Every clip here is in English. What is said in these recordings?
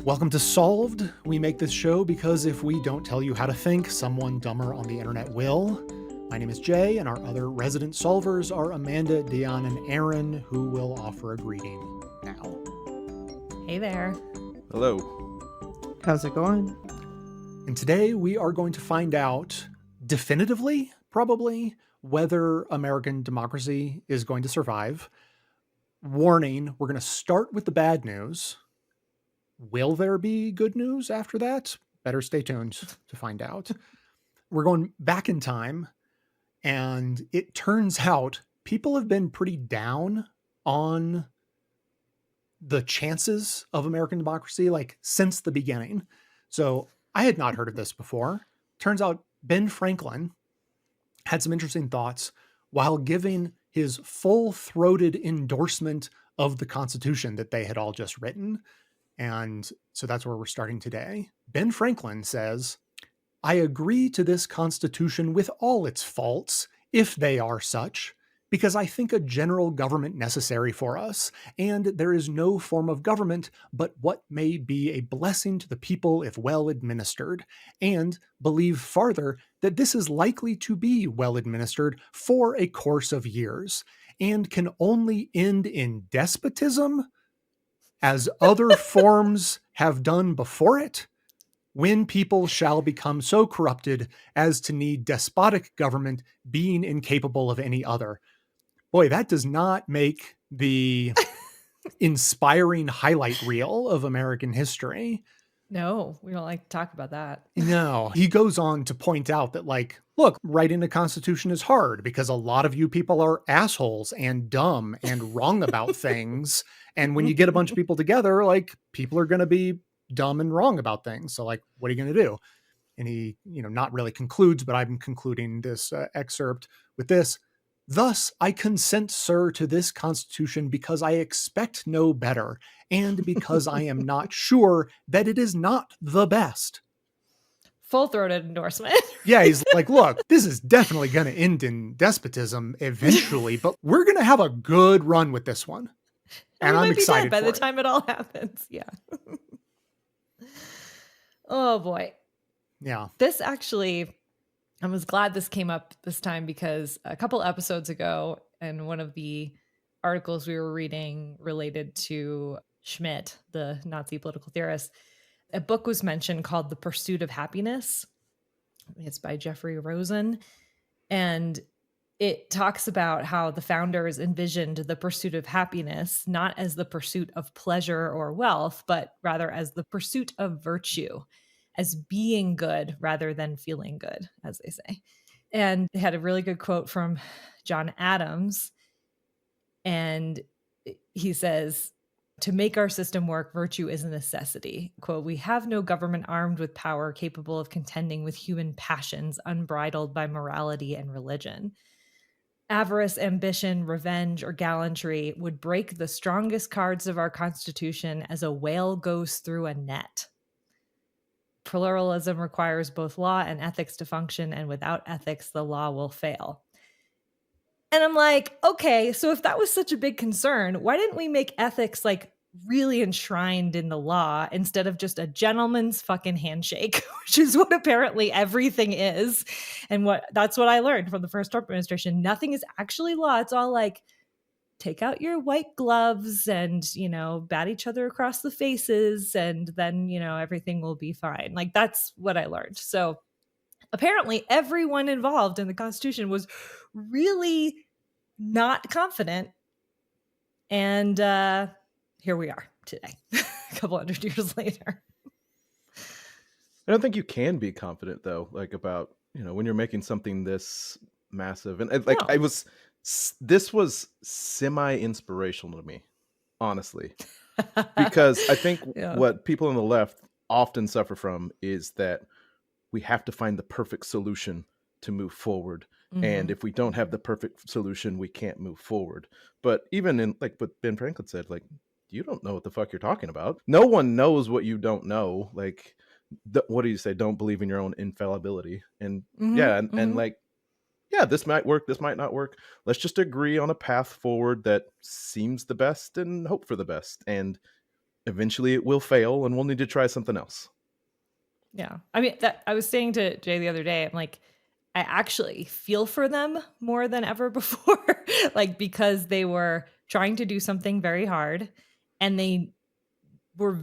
Welcome to Solved. We make this show because if we don't tell you how to think, someone dumber on the internet will. My name is Jay, and our other resident solvers are Amanda, Deon, and Erin, who will offer a greeting now. Hey there. Hello. How's it going? And today we are going to find out definitively, probably, whether American democracy is going to survive. Warning, we're going to start with the bad news. Will there be good news after that? Better stay tuned to find out. We're going back in time, and it turns out people have been pretty down on the chances of American democracy, like since the beginning. So I had not heard of this before. Turns out Ben Franklin had some interesting thoughts while giving his full-throated endorsement of the Constitution that they had all just written. And so that's where we're starting today. Ben Franklin says, "I agree to this Constitution with all its faults, if they are such, because I think a general government necessary for us, and there is no form of government but what may be a blessing to the people if well administered, and believe farther that this is likely to be well administered for a course of years, and can only end in despotism, as other forms have done before it, when people shall become so corrupted as to need despotic government, being incapable of any other." Boy, that does not make the inspiring highlight reel of American history. No, we don't like to talk about that. No, he goes on to point out that, like, look, writing a constitution is hard because a lot of you people are assholes and dumb and wrong about things. And when you get a bunch of people together, like, people are going to be dumb and wrong about things. So, like, what are you going to do? And he, not really concludes, but I'm concluding this excerpt with this. "Thus, I consent, sir, to this Constitution because I expect no better, and because I am not sure that it is not the best." Full-throated endorsement. Yeah, he's like, look, this is definitely going to end in despotism eventually, but we're going to have a good run with this one. And I'm excited by for the time it all happens. Yeah. Oh, boy. Yeah. This actually... I was glad this came up this time because a couple episodes ago, in one of the articles we were reading related to Schmidt, the Nazi political theorist, a book was mentioned called The Pursuit of Happiness. It's by Jeffrey Rosen. And it talks about how the founders envisioned the pursuit of happiness not as the pursuit of pleasure or wealth, but rather as the pursuit of virtue, as being good rather than feeling good, as they say. And they had a really good quote from John Adams. And he says, "To make our system work, virtue is a necessity." Quote, "We have no government armed with power capable of contending with human passions unbridled by morality and religion. Avarice, ambition, revenge, or gallantry would break the strongest cards of our Constitution as a whale goes through a net. Pluralism requires both law and ethics to function, and without ethics, the law will fail." And I'm like, okay, so if that was such a big concern, why didn't we make ethics like really enshrined in the law instead of just a gentleman's fucking handshake, which is what apparently everything is. And that's what I learned from the first Trump administration. Nothing is actually law. It's all like, take out your white gloves and, bat each other across the faces, and then, everything will be fine. Like, that's what I learned. So apparently everyone involved in the Constitution was really not confident. And here we are today, a couple hundred years later. I don't think you can be confident, though, like about, when you're making something this massive. And like, No. This was semi-inspirational to me, honestly, because I think what people on the left often suffer from is that we have to find the perfect solution to move forward. Mm-hmm. And if we don't have the perfect solution, we can't move forward. But even in like what Ben Franklin said, like, you don't know what the fuck you're talking about. No one knows what you don't know. Like, what do you say? Don't believe in your own infallibility. And and like, yeah, this might work, this might not work. Let's just agree on a path forward that seems the best and hope for the best. And eventually it will fail and we'll need to try something else. Yeah. I mean, that I was saying to Jay the other day, I'm like, I actually feel for them more than ever before, like, because they were trying to do something very hard and they were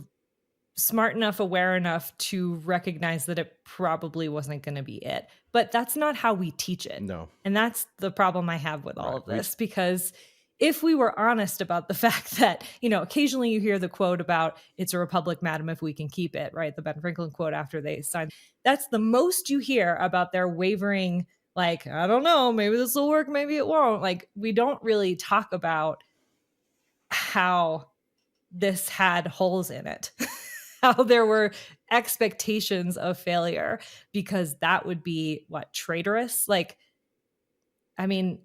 smart enough, aware enough to recognize that it probably wasn't going to be it. But that's not how we teach it. No. And that's the problem I have with all of this, because if we were honest about the fact that, you know, occasionally you hear the quote about "it's a republic, madam, if we can keep it," right? The Ben Franklin quote after they signed. That's the most you hear about their wavering, like, I don't know, maybe this will work, maybe it won't. Like, we don't really talk about how this had holes in it. How there were expectations of failure, because that would be what, traitorous? Like, I mean,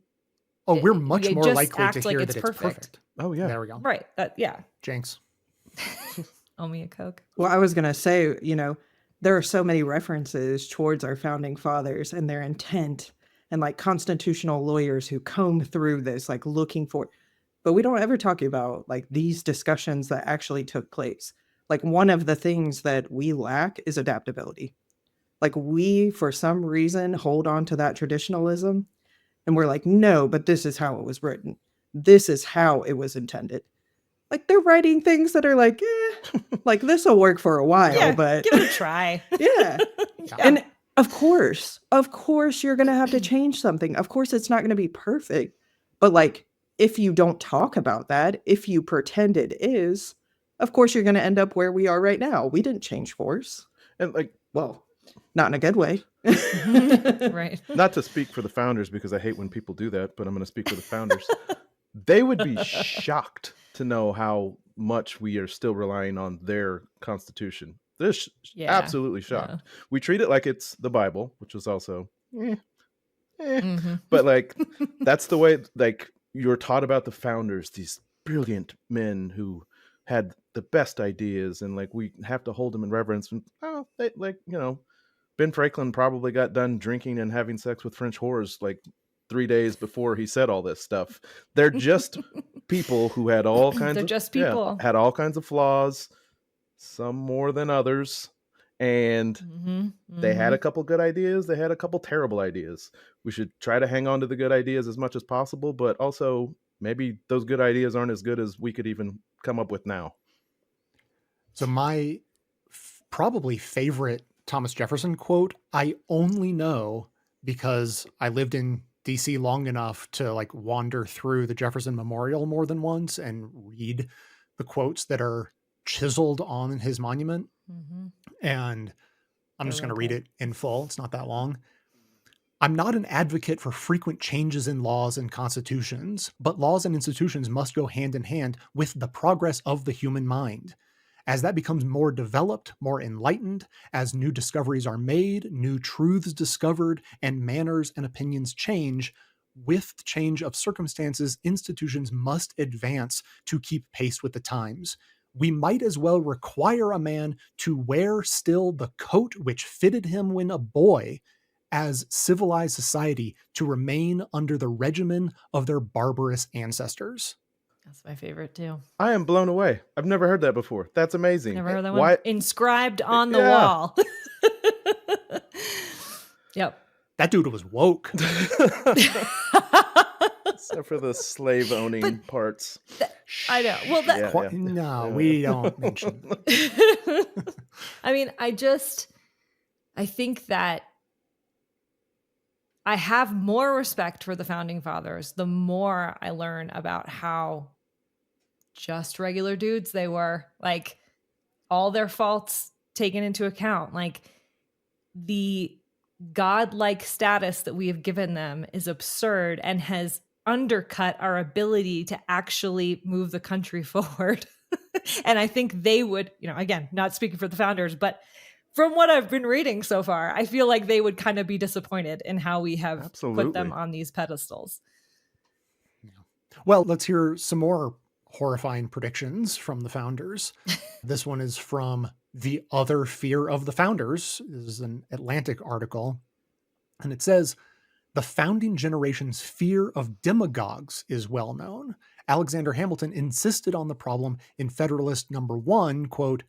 we're much more likely to hear like that it's perfect. Oh yeah, there we go. Right. Yeah. Jinx. Owe me a Coke. Well, I was gonna say, you know, there are so many references towards our founding fathers and their intent, and like constitutional lawyers who comb through this, like looking for, but we don't ever talk about like these discussions that actually took place. Like, one of the things that we lack is adaptability. Like, we, for some reason, hold on to that traditionalism and we're like, no, but this is how it was written. This is how it was intended. Like, they're writing things that are like, like this will work for a while, but give it a try. Yeah. And of course, you're going to have to change something. Of course, it's not going to be perfect. But like, if you don't talk about that, if you pretend it is, of course, you're going to end up where we are right now. We didn't change course. And like, well, not in a good way. Right. Not to speak for the founders, because I hate when people do that, but I'm going to speak for the founders. They would be shocked to know how much we are still relying on their constitution. They're absolutely shocked. Yeah. We treat it like it's the Bible, which is also, but like, that's the way, like, you're taught about the founders, these brilliant men who had the best ideas, and like, we have to hold them in reverence. And they, like, you know, Ben Franklin probably got done drinking and having sex with French whores like 3 days before he said all this stuff. They're just people who had all kinds had all kinds of flaws, some more than others. And they had a couple good ideas. They had a couple terrible ideas. We should try to hang on to the good ideas as much as possible, but also maybe those good ideas aren't as good as we could even come up with now. So my probably favorite Thomas Jefferson quote, I only know because I lived in DC long enough to like wander through the Jefferson Memorial more than once and read the quotes that are chiseled on his monument. And I'm just going to read it in full. It's not that long. I'm not an advocate for frequent changes in laws and constitutions, but laws and institutions must go hand in hand with the progress of the human mind. As that becomes more developed, more enlightened, as new discoveries are made, new truths discovered, and manners and opinions change, with the change of circumstances, institutions must advance to keep pace with the times. We might as well require a man to wear still the coat which fitted him when a boy, as civilized society to remain under the regimen of their barbarous ancestors. That's my favorite too. I am blown away. I've never heard that before. That's amazing. Never heard that one. Inscribed on the wall. Yep. That dude was woke. Except for the slave owning parts. I know. Well, no, we don't mention. I mean, I think that I have more respect for the founding fathers the more I learn about how just regular dudes they were, like all their faults taken into account. Like, the godlike status that we have given them is absurd and has undercut our ability to actually move the country forward. And I think they would, you know, again, not speaking for the founders, but from what I've been reading so far, I feel like they would kind of be disappointed in how we have put them on these pedestals. Well, let's hear some more horrifying predictions from the founders. This one is from The Other Fear of the Founders. This is an Atlantic article. And it says, the founding generation's fear of demagogues is well known, Alexander Hamilton insisted on the problem in Federalist Number 1, quote,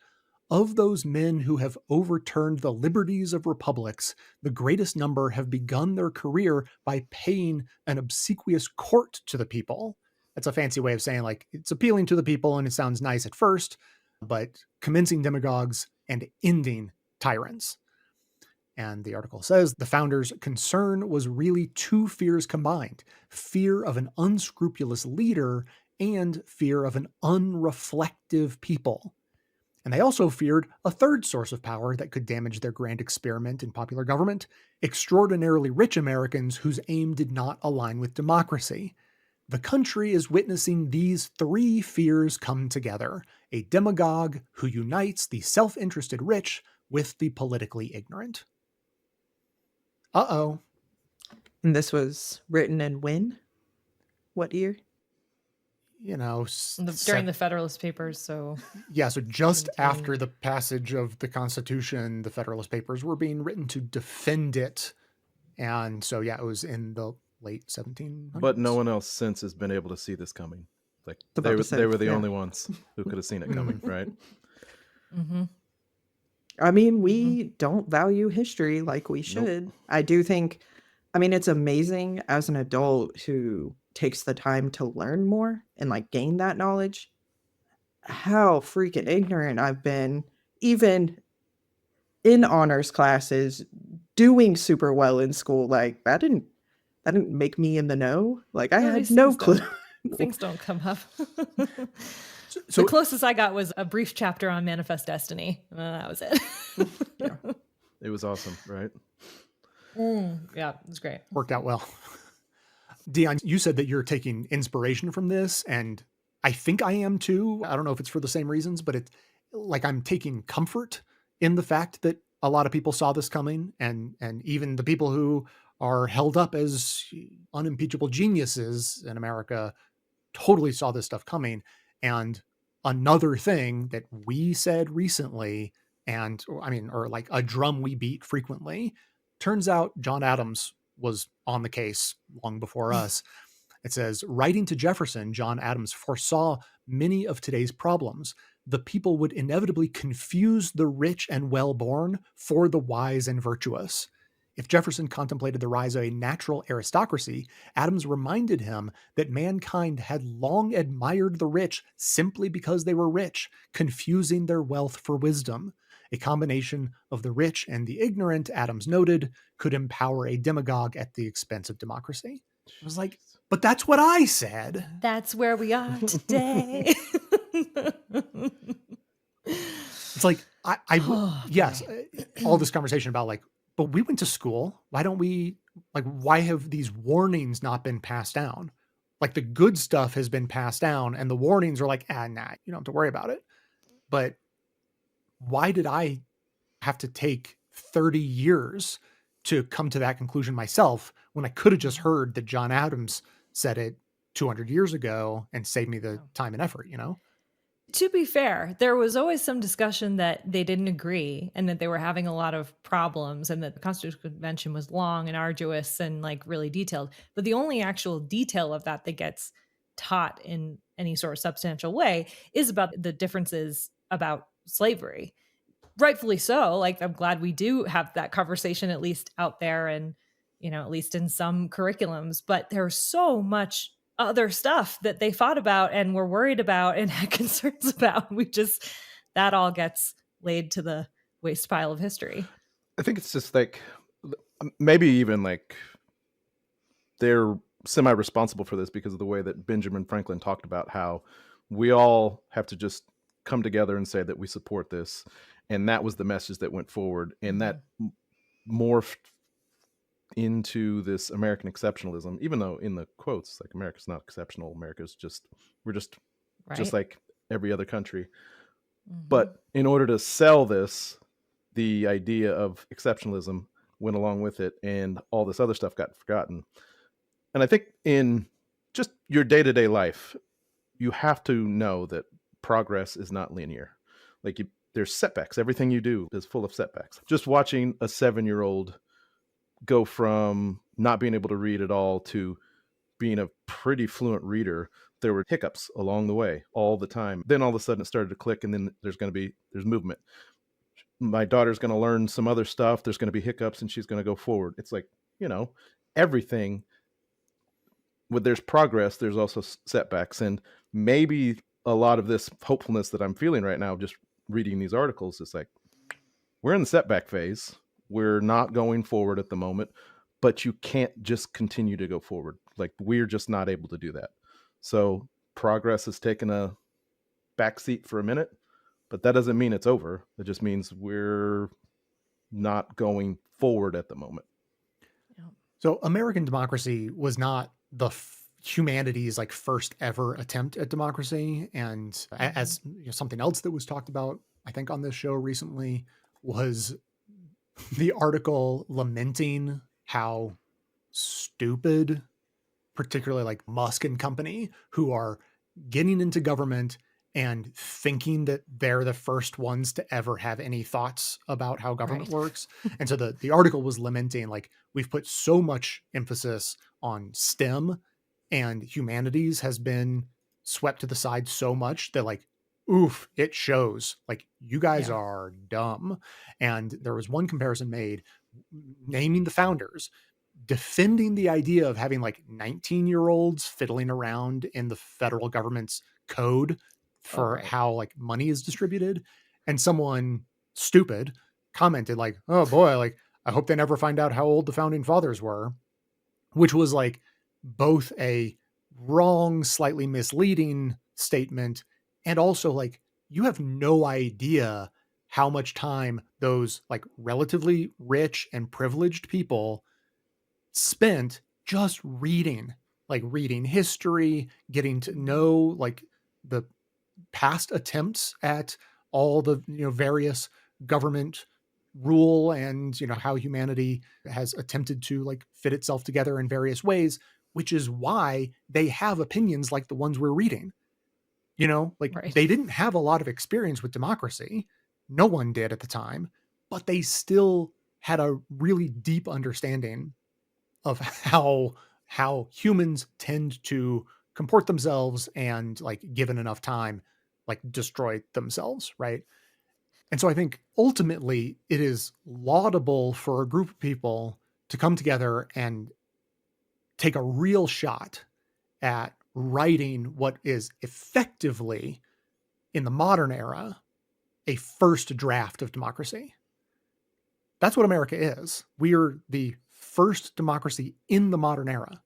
"Of those men who have overturned the liberties of republics, the greatest number have begun their career by paying an obsequious court to the people." That's a fancy way of saying, like, it's appealing to the people and it sounds nice at first, but commencing demagogues and ending tyrants. And the article says the founders' concern was really two fears combined: fear of an unscrupulous leader and fear of an unreflective people. And they also feared a third source of power that could damage their grand experiment in popular government: extraordinarily rich Americans whose aim did not align with democracy. The country is witnessing these three fears come together: a demagogue who unites the self-interested rich with the politically ignorant. Uh-oh. And this was written in when? What year? You know, during the Federalist Papers. So yeah, so just after the passage of the Constitution, the Federalist Papers were being written to defend it. And so, yeah, it was in the late 1700s. But no one else since has been able to see this coming. Like they were the only ones who could have seen it coming, right? Mm-hmm. I mean, we don't value history like we should. Nope. I do think, I mean, it's amazing as an adult who takes the time to learn more and like gain that knowledge, how freaking ignorant I've been, even in honors classes, doing super well in school. Like that didn't make me in the know. Like I had no clue. Things don't come up. So the closest I got was a brief chapter on Manifest Destiny. That was it. Yeah. It was awesome, right? Yeah, it was great. Worked out well. Deon, you said that you're taking inspiration from this, and I think I am too. I don't know if it's for the same reasons, but it's like I'm taking comfort in the fact that a lot of people saw this coming, and even the people who are held up as unimpeachable geniuses in America totally saw this stuff coming. And another thing that we said recently, and I mean, or like a drum we beat frequently, turns out John Adams was on the case long before us. It says, writing to Jefferson, John Adams foresaw many of today's problems. The people would inevitably confuse the rich and well-born for the wise and virtuous. If Jefferson contemplated the rise of a natural aristocracy, Adams reminded him that mankind had long admired the rich simply because they were rich, confusing their wealth for wisdom. A combination of the rich and the ignorant, Adams noted, could empower a demagogue at the expense of democracy. I was like, but that's what I said. That's where we are today. It's like, yes, all this conversation about like, but we went to school. Why don't we, like, why have these warnings not been passed down? Like the good stuff has been passed down and the warnings are like, nah, you don't have to worry about it. But why did I have to take 30 years to come to that conclusion myself when I could have just heard that John Adams said it 200 years ago and saved me the time and effort, you know? To be fair, there was always some discussion that they didn't agree and that they were having a lot of problems and that the Constitutional Convention was long and arduous and like really detailed. But the only actual detail of that gets taught in any sort of substantial way is about the differences about slavery. Rightfully so. Like, I'm glad we do have that conversation at least out there and, you know, at least in some curriculums. But there's so much other stuff that they fought about and were worried about and had concerns about. That all gets laid to the waste pile of history. I think it's just like, maybe even like they're semi-responsible for this because of the way that Benjamin Franklin talked about how we all have to just come together and say that we support this. And that was the message that went forward. And that morphed into this American exceptionalism, even though in the quotes, like, America's not exceptional. America's just, we're just like every other country. But in order to sell this, the idea of exceptionalism went along with it, and all this other stuff got forgotten. And I think in just your day-to-day life, you have to know that progress is not linear. Like, there's setbacks. Everything you do is full of setbacks. Just watching a 7-year-old go from not being able to read at all to being a pretty fluent reader, there were hiccups along the way all the time. Then all of a sudden it started to click, and then there's movement. My daughter's going to learn some other stuff. There's going to be hiccups and she's going to go forward. It's like, everything when there's progress, there's also setbacks. And maybe a lot of this hopefulness that I'm feeling right now, just reading these articles, is like, we're in the setback phase. We're not going forward at the moment, but you can't just continue to go forward. Like, we're just not able to do that. So progress has taken a backseat for a minute, but that doesn't mean it's over. It just means we're not going forward at the moment. So American democracy was not the humanity's like first ever attempt at democracy. And as something else that was talked about, I think on this show recently, was the article lamenting how stupid, particularly like Musk and company, who are getting into government and thinking that they're the first ones to ever have any thoughts about how government works. And so the article was lamenting, like, we've put so much emphasis on STEM and humanities has been swept to the side so much that, like, oof, it shows. Like, you guys are dumb. And there was one comparison made naming the founders, defending the idea of having like 19-year-olds fiddling around in the federal government's code for how like money is distributed. And someone stupid commented like, oh boy, like, I hope they never find out how old the founding fathers were, which was like both a wrong, slightly misleading statement. And also, like, you have no idea how much time those like relatively rich and privileged people spent just reading history, getting to know like the past attempts at all the various government rule and how humanity has attempted to like fit itself together in various ways, which is why they have opinions like the ones we're reading. They didn't have a lot of experience with democracy. No one did at the time, but they still had a really deep understanding of how humans tend to comport themselves and, like, given enough time, like, destroy themselves, right? And so I think ultimately it is laudable for a group of people to come together and take a real shot at writing what is effectively, in the modern era, a first draft of democracy. That's what America is. We are the first democracy in the modern era.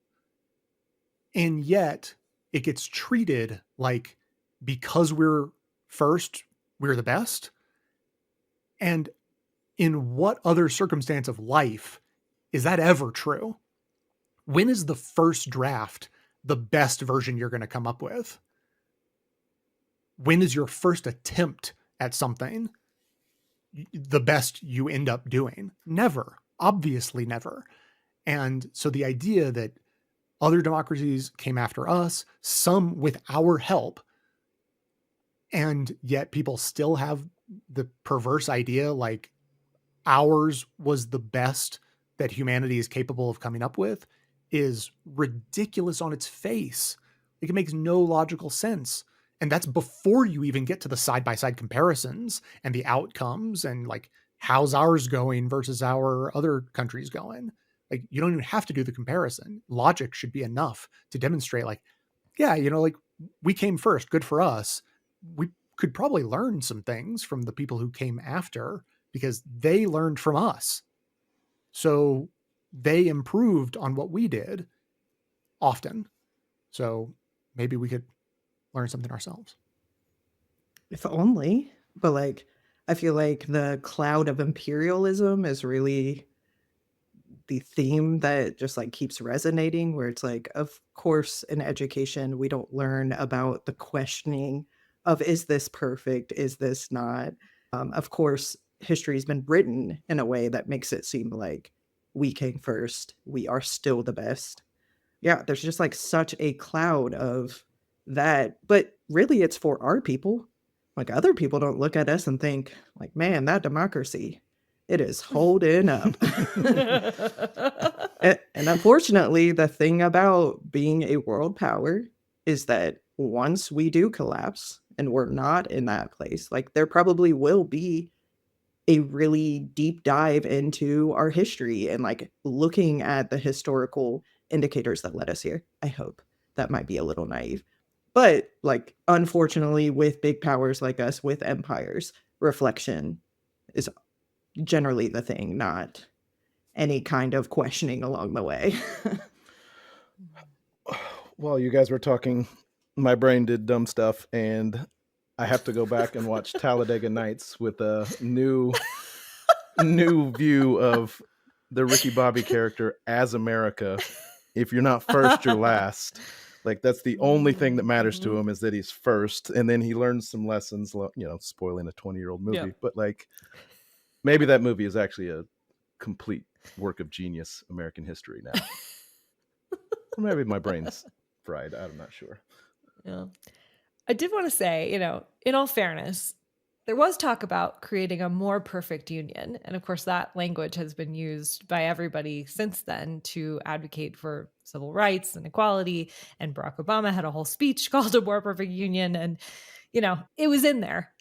And yet it gets treated like, because we're first, we're the best. And in what other circumstance of life is that ever true? When is the first draft the best version you're going to come up with? When is your first attempt at something the best you end up doing? Never. Obviously never. And so the idea that other democracies came after us, some with our help, and yet people still have the perverse idea like ours was the best that humanity is capable of coming up with, is ridiculous on its face. Like, it makes no logical sense. And that's before you even get to the side-by-side comparisons and the outcomes and like, how's ours going versus our other countries going. Like, you don't even have to do the comparison. Logic should be enough to demonstrate like, yeah, like, we came first, good for us. We could probably learn some things from the people who came after because they learned from us. So they improved on what we did often. So maybe we could learn something ourselves. If only. But like, I feel like the cloud of imperialism is really the theme that just like keeps resonating, where it's like, of course, in education, we don't learn about the questioning of, is this perfect? Is this not? Of course, history has been written in a way that makes it seem like we came first. We are still the best. Yeah, there's just like such a cloud of that. But really, it's for our people. Like, other people don't look at us and think like, man, that democracy, it is holding up. And unfortunately, the thing about being a world power is that once we do collapse and we're not in that place, like there probably will be a really deep dive into our history and like looking at the historical indicators that led us here. I hope. That might be a little naive. But like, unfortunately, with big powers like us, with empires, reflection is generally the thing, not any kind of questioning along the way. While you guys were talking, my brain did dumb stuff, and I have to go back and watch Talladega Nights with a new view of the Ricky Bobby character as America. If you're not first, you're last. Like, that's the only thing that matters to him, is that he's first, and then he learns some lessons, you know, spoiling a 20-year-old movie. Yep. But like, maybe that movie is actually a complete work of genius American history now. Or maybe my brain's fried. I'm not sure. Yeah. I did want to say, you know, in all fairness, there was talk about creating a more perfect union. And of course, that language has been used by everybody since then to advocate for civil rights and equality. And Barack Obama had a whole speech called A More Perfect Union. And, you know, it was in there,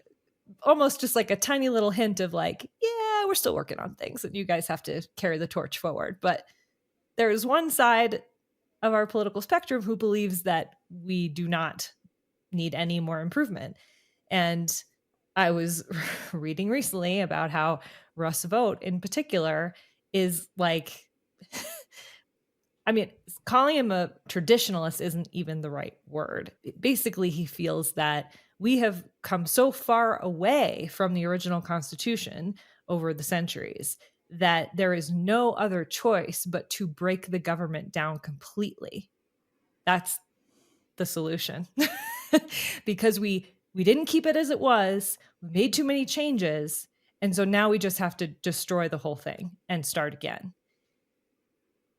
almost just like a tiny little hint of like, yeah, we're still working on things and you guys have to carry the torch forward. But there's one side of our political spectrum who believes that we do not need any more improvement. And I was reading recently about how Russ Vogt in particular is like, I mean, calling him a traditionalist isn't even the right word. Basically, he feels that we have come so far away from the original Constitution over the centuries that there is no other choice but to break the government down completely. That's the solution. Because we didn't keep it as it was, we made too many changes, and so now we just have to destroy the whole thing and start again.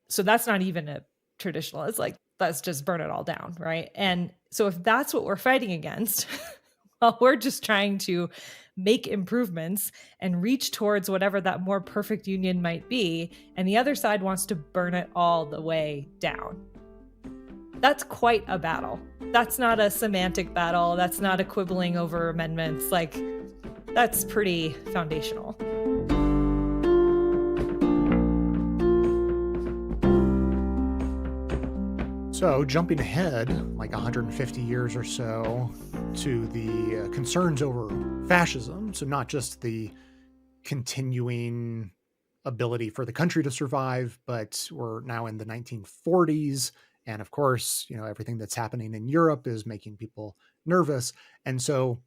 So that's not even a traditional, it's like, let's just burn it all down, right? And so if that's what we're fighting against, well, we're just trying to make improvements and reach towards whatever that more perfect union might be, and the other side wants to burn it all the way down. That's quite a battle. That's not a semantic battle. That's not a quibbling over amendments. Like, that's pretty foundational. So jumping ahead like 150 years or so to the concerns over fascism, so not just the continuing ability for the country to survive, but we're now in the 1940s. And of course, you know, everything that's happening in Europe is making people nervous. And so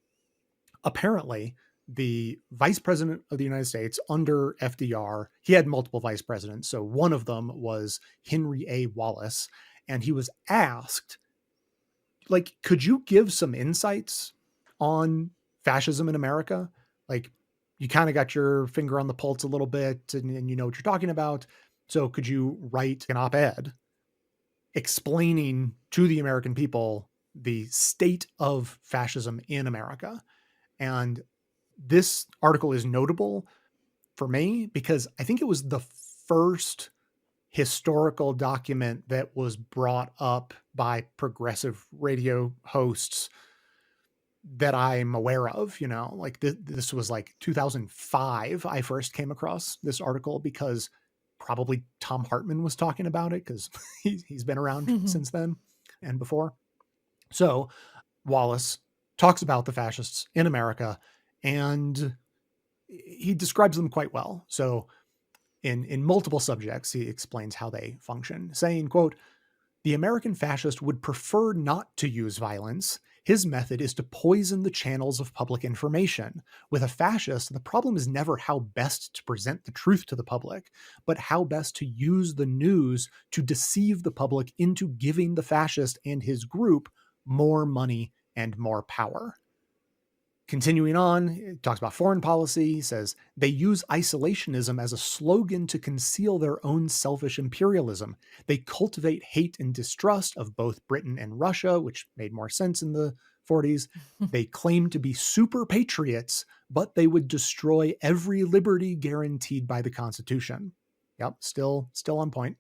apparently the vice president of the United States under FDR, he had multiple vice presidents. So one of them was Henry A. Wallace. And he was asked, like, could you give some insights on fascism in America? Like, you kind of got your finger on the pulse a little bit and you know what you're talking about. So could you write an op-ed explaining to the American people the state of fascism in America? And this article is notable for me because I think it was the first historical document that was brought up by progressive radio hosts that I'm aware of. You know, like this was like 2005. I first came across this article because probably Tom Hartman was talking about it because he's been around since then and before. So Wallace talks about the fascists in America and he describes them quite well. So in multiple subjects, he explains how they function, saying, quote, "The American fascist would prefer not to use violence. His method is to poison the channels of public information. With a fascist, the problem is never how best to present the truth to the public, but how best to use the news to deceive the public into giving the fascist and his group more money and more power." Continuing on, it talks about foreign policy. He says, "They use isolationism as a slogan to conceal their own selfish imperialism. They cultivate hate and distrust of both Britain and Russia," which made more sense in the 40s. "They claim to be super patriots, but they would destroy every liberty guaranteed by the Constitution." Yep, still on point.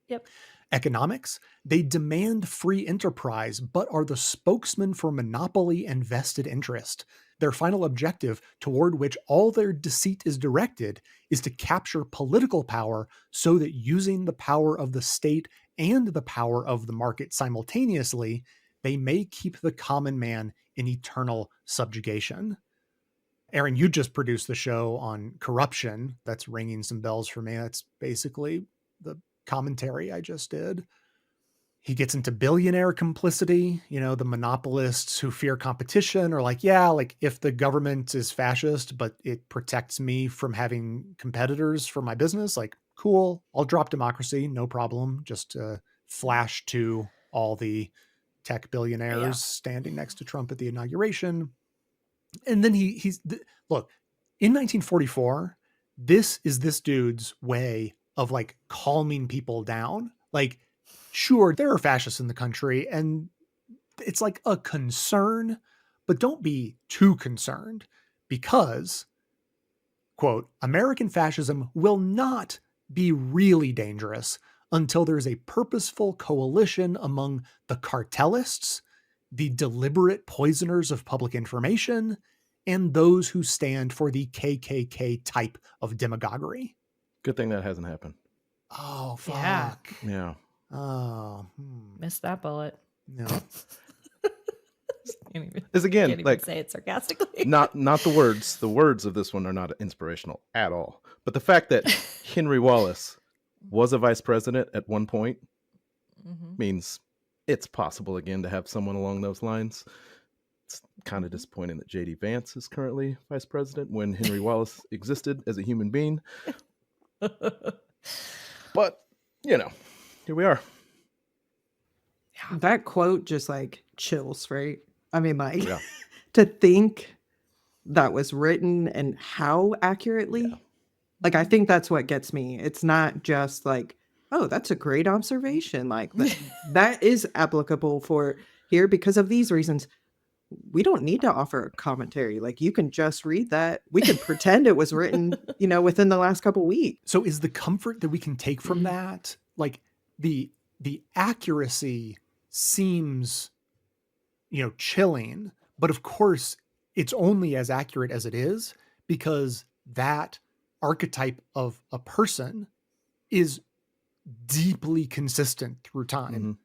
Yep. economics. They demand free enterprise, but are the spokesman for monopoly and vested interest. Their final objective, toward which all their deceit is directed, is to capture political power so that using the power of the state and the power of the market simultaneously, they may keep the common man in eternal subjugation. Erin, you just produced the show on corruption. That's ringing some bells for me. That's basically the commentary I just did. He gets into billionaire complicity. The monopolists who fear competition are like, yeah, like if the government is fascist, but it protects me from having competitors for my business, like, cool, I'll drop democracy, no problem. Just flash to all the tech billionaires standing next to Trump at the inauguration. And then look, in 1944, this is this dude's way of like calming people down. Like, sure, there are fascists in the country and it's like a concern, but don't be too concerned because, quote, American fascism will not be really dangerous until there's a purposeful coalition among the cartelists, the deliberate poisoners of public information, and those who stand for the KKK type of demagoguery. Good thing that hasn't happened. Oh, fuck. Yeah. Oh. Missed that bullet. No. Is again, can't even like, say it sarcastically. not the words. The words of this one are not inspirational at all. But the fact that Henry Wallace was a vice president at one point means it's possible again to have someone along those lines. It's kind of disappointing that J.D. Vance is currently vice president when Henry Wallace existed as a human being. But, here we are. That quote just like chills, right? I mean, like, to think that was written and how accurately, like, I think that's what gets me. It's not just like, oh, that's a great observation. Like, that is applicable for here because of these reasons. We don't need to offer a commentary. Like, you can just read that. We can pretend it was written, within the last couple weeks. So is the comfort that we can take from that, like the accuracy seems, chilling, but of course it's only as accurate as it is because that archetype of a person is deeply consistent through time.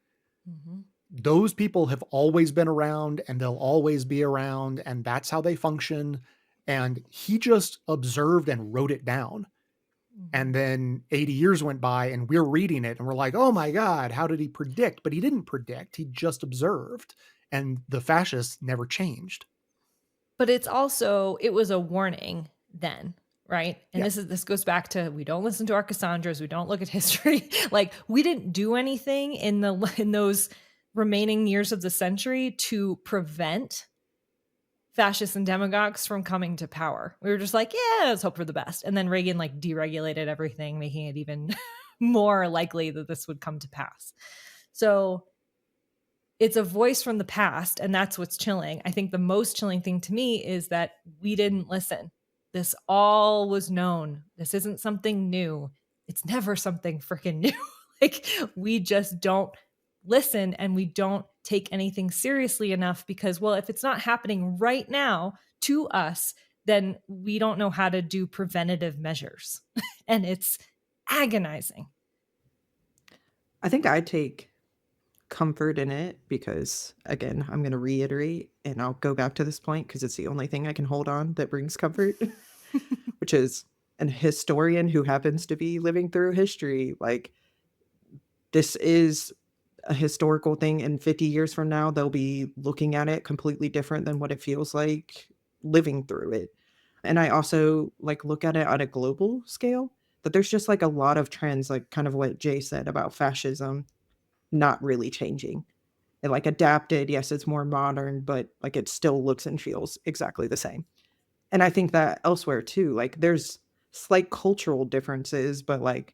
Those people have always been around and they'll always be around, and that's how they function. And he just observed and wrote it down. And then 80 years went by and we're reading it and we're like, oh my God, how did he predict? But he didn't predict, he just observed. And the fascists never changed. But it was a warning then, right? And this goes back to, we don't listen to our Cassandras, we don't look at history. Like, we didn't do anything in those remaining years of the century to prevent fascists and demagogues from coming to power. We were just like, yeah, let's hope for the best. And then Reagan like deregulated everything, making it even more likely that this would come to pass. So it's a voice from the past, and that's what's chilling. I think the most chilling thing to me is that we didn't listen. This all was known. This isn't something new. It's never something freaking new. Like, we just don't listen and we don't take anything seriously enough because, well, if it's not happening right now to us, then we don't know how to do preventative measures. And it's agonizing. I think I take comfort in it because, again, I'm going to reiterate and I'll go back to this point because it's the only thing I can hold on that brings comfort, which is an historian who happens to be living through history. Like, this is a historical thing, and 50 years from now, they'll be looking at it completely different than what it feels like living through it. And I also like look at it on a global scale, that there's just like a lot of trends, like kind of what Jay said about fascism not really changing. It like adapted. Yes, it's more modern, but like it still looks and feels exactly the same. And I think that elsewhere too, like there's slight cultural differences, but like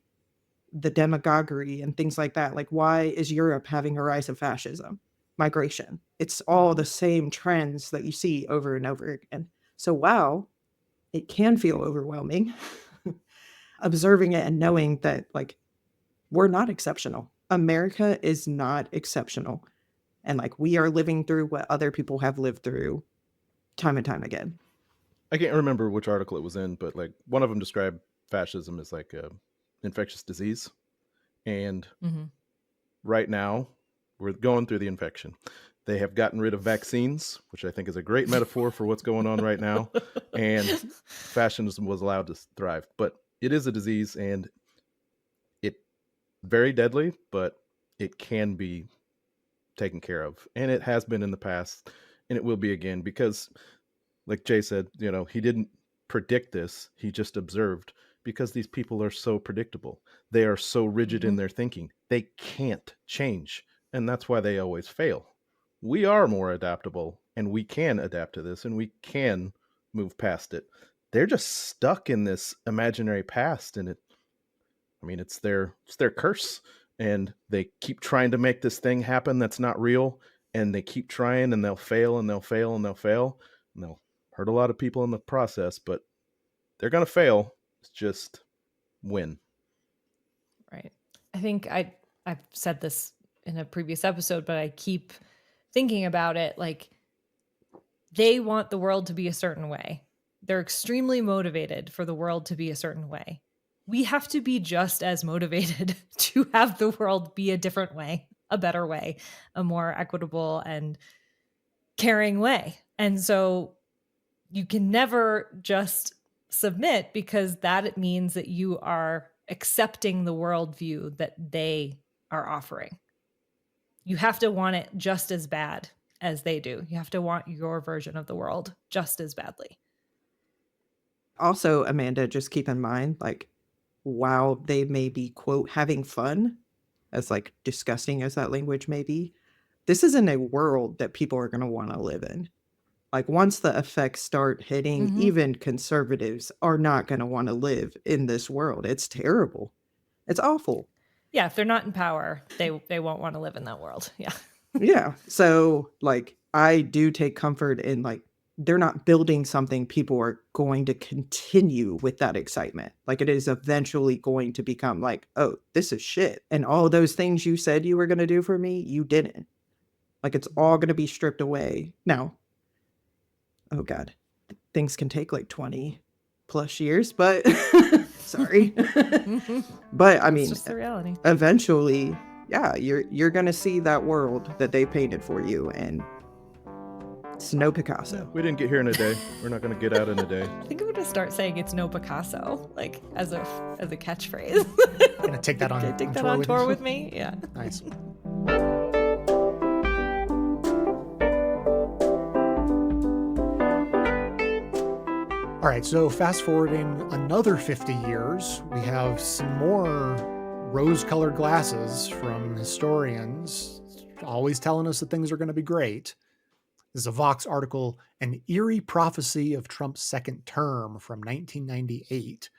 the demagoguery and things like that. Like, why is Europe having a rise of fascism? Migration. It's all the same trends that you see over and over again. So wow, it can feel overwhelming observing it and knowing that like we're not exceptional. America is not exceptional. And like we are living through what other people have lived through time and time again. I can't remember which article it was in, but like one of them described fascism as like a infectious disease. And right now we're going through the infection. They have gotten rid of vaccines, which I think is a great metaphor for what's going on right now. And fascism was allowed to thrive. But it is a disease, and it very deadly, but it can be taken care of. And it has been in the past, and it will be again, because like Jay said, you know, he didn't predict this. He just observed, because these people are so predictable. They are so rigid in their thinking. They can't change. And that's why they always fail. We are more adaptable, and we can adapt to this, and we can move past it. They're just stuck in this imaginary past, and it's their curse, and they keep trying to make this thing happen that's not real, and they keep trying, and they'll fail, and they'll fail, and they'll fail, and they'll hurt a lot of people in the process, but they're going to fail. It's just win. Right. I think I've said this in a previous episode, but I keep thinking about it. Like, they want the world to be a certain way. They're extremely motivated for the world to be a certain way. We have to be just as motivated to have the world be a different way, a better way, a more equitable and caring way. And so you can never just submit, because that means that you are accepting the worldview that they are offering. You have to want it just as bad as they do. You have to want your version of the world just as badly. Also, Amanda, just keep in mind, like, while they may be, quote, having fun, as like disgusting as that language may be, this isn't a world that people are going to want to live in. Like, once the effects start hitting, even conservatives are not going to want to live in this world. It's terrible. It's awful. Yeah, if they're not in power, they won't want to live in that world. Yeah. Yeah. So, like, I do take comfort in, like, they're not building something people are going to continue with that excitement. Like, it is eventually going to become like, oh, this is shit. And all those things you said you were going to do for me, you didn't. Like, it's all going to be stripped away. Now, oh God, things can take like 20 plus years, but sorry. But I mean, it's just the reality. Eventually, yeah, you're going to see that world that they painted for you, and it's no Picasso. We didn't get here in a day. We're not going to get out in a day. I think I'm going to start saying it's no Picasso, like as a catchphrase. I'm going to take that on, okay, take that on tour with me. Yeah. Nice. All right, so fast forwarding another 50 years, we have some more rose-colored glasses from historians, always telling us that things are going to be great. This is a Vox article, An Eerie Prophecy of Trump's Second Term from 1998.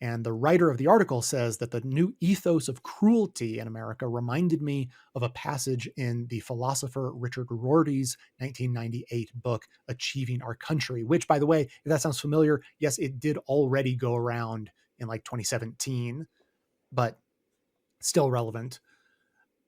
And the writer of the article says that the new ethos of cruelty in America reminded me of a passage in the philosopher Richard Rorty's 1998 book, Achieving Our Country, which, by the way, if that sounds familiar, yes, it did already go around in like 2017, but still relevant.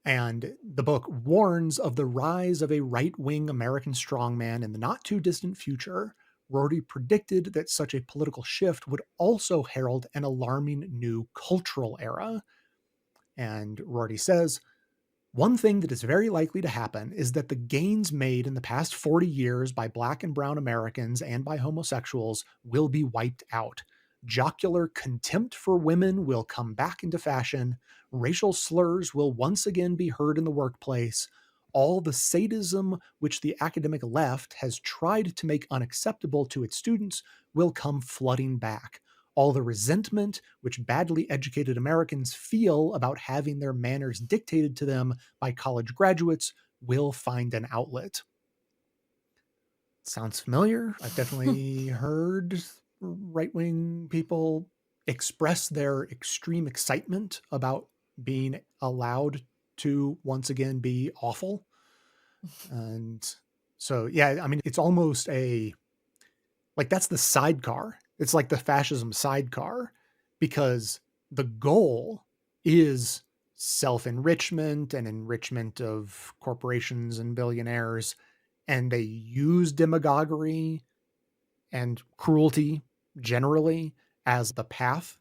And the book warns of the rise of a right-wing American strongman in the not-too-distant future. Rorty predicted that such a political shift would also herald an alarming new cultural era. And Rorty says, one thing that is very likely to happen is that the gains made in the past 40 years by Black and brown Americans and by homosexuals will be wiped out. Jocular contempt for women will come back into fashion. Racial slurs will once again be heard in the workplace. All the sadism which the academic left has tried to make unacceptable to its students will come flooding back. All the resentment which badly educated Americans feel about having their manners dictated to them by college graduates will find an outlet. Sounds familiar. I've definitely heard right-wing people express their extreme excitement about being allowed to once again be awful. And so, yeah, I mean, it's almost like that's the sidecar. It's like the fascism sidecar, because the goal is self-enrichment and enrichment of corporations and billionaires. And they use demagoguery and cruelty generally as the path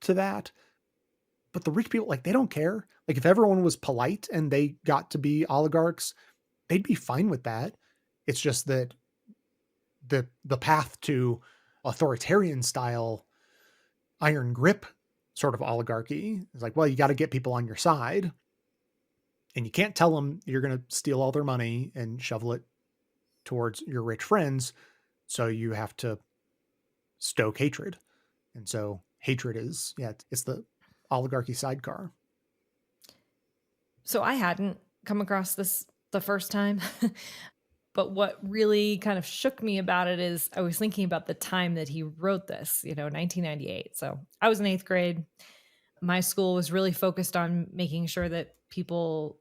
to that. But the rich people, like, they don't care. Like, if everyone was polite and they got to be oligarchs, they'd be fine with that. It's just that the path to authoritarian style iron grip sort of oligarchy is like, well, you got to get people on your side, and you can't tell them you're going to steal all their money and shovel it towards your rich friends. So you have to stoke hatred. And so hatred is, it's the oligarchy sidecar. So I hadn't come across this the first time. But what really kind of shook me about it is I was thinking about the time that he wrote this, 1998. So I was in 8th grade. My school was really focused on making sure that people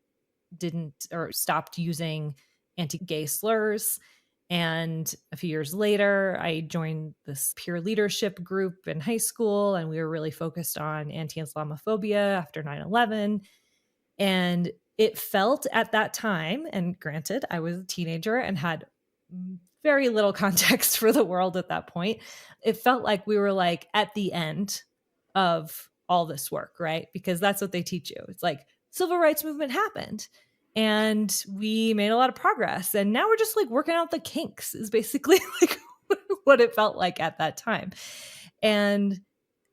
didn't or stopped using anti-gay slurs. And a few years later, I joined this peer leadership group in high school, and we were really focused on anti-Islamophobia after 9/11. And it felt at that time, and granted, I was a teenager and had very little context for the world at that point. It felt like we were like at the end of all this work, right? Because that's what they teach you. It's like civil rights movement happened and we made a lot of progress. And now we're just like working out the kinks is basically like what it felt like at that time. And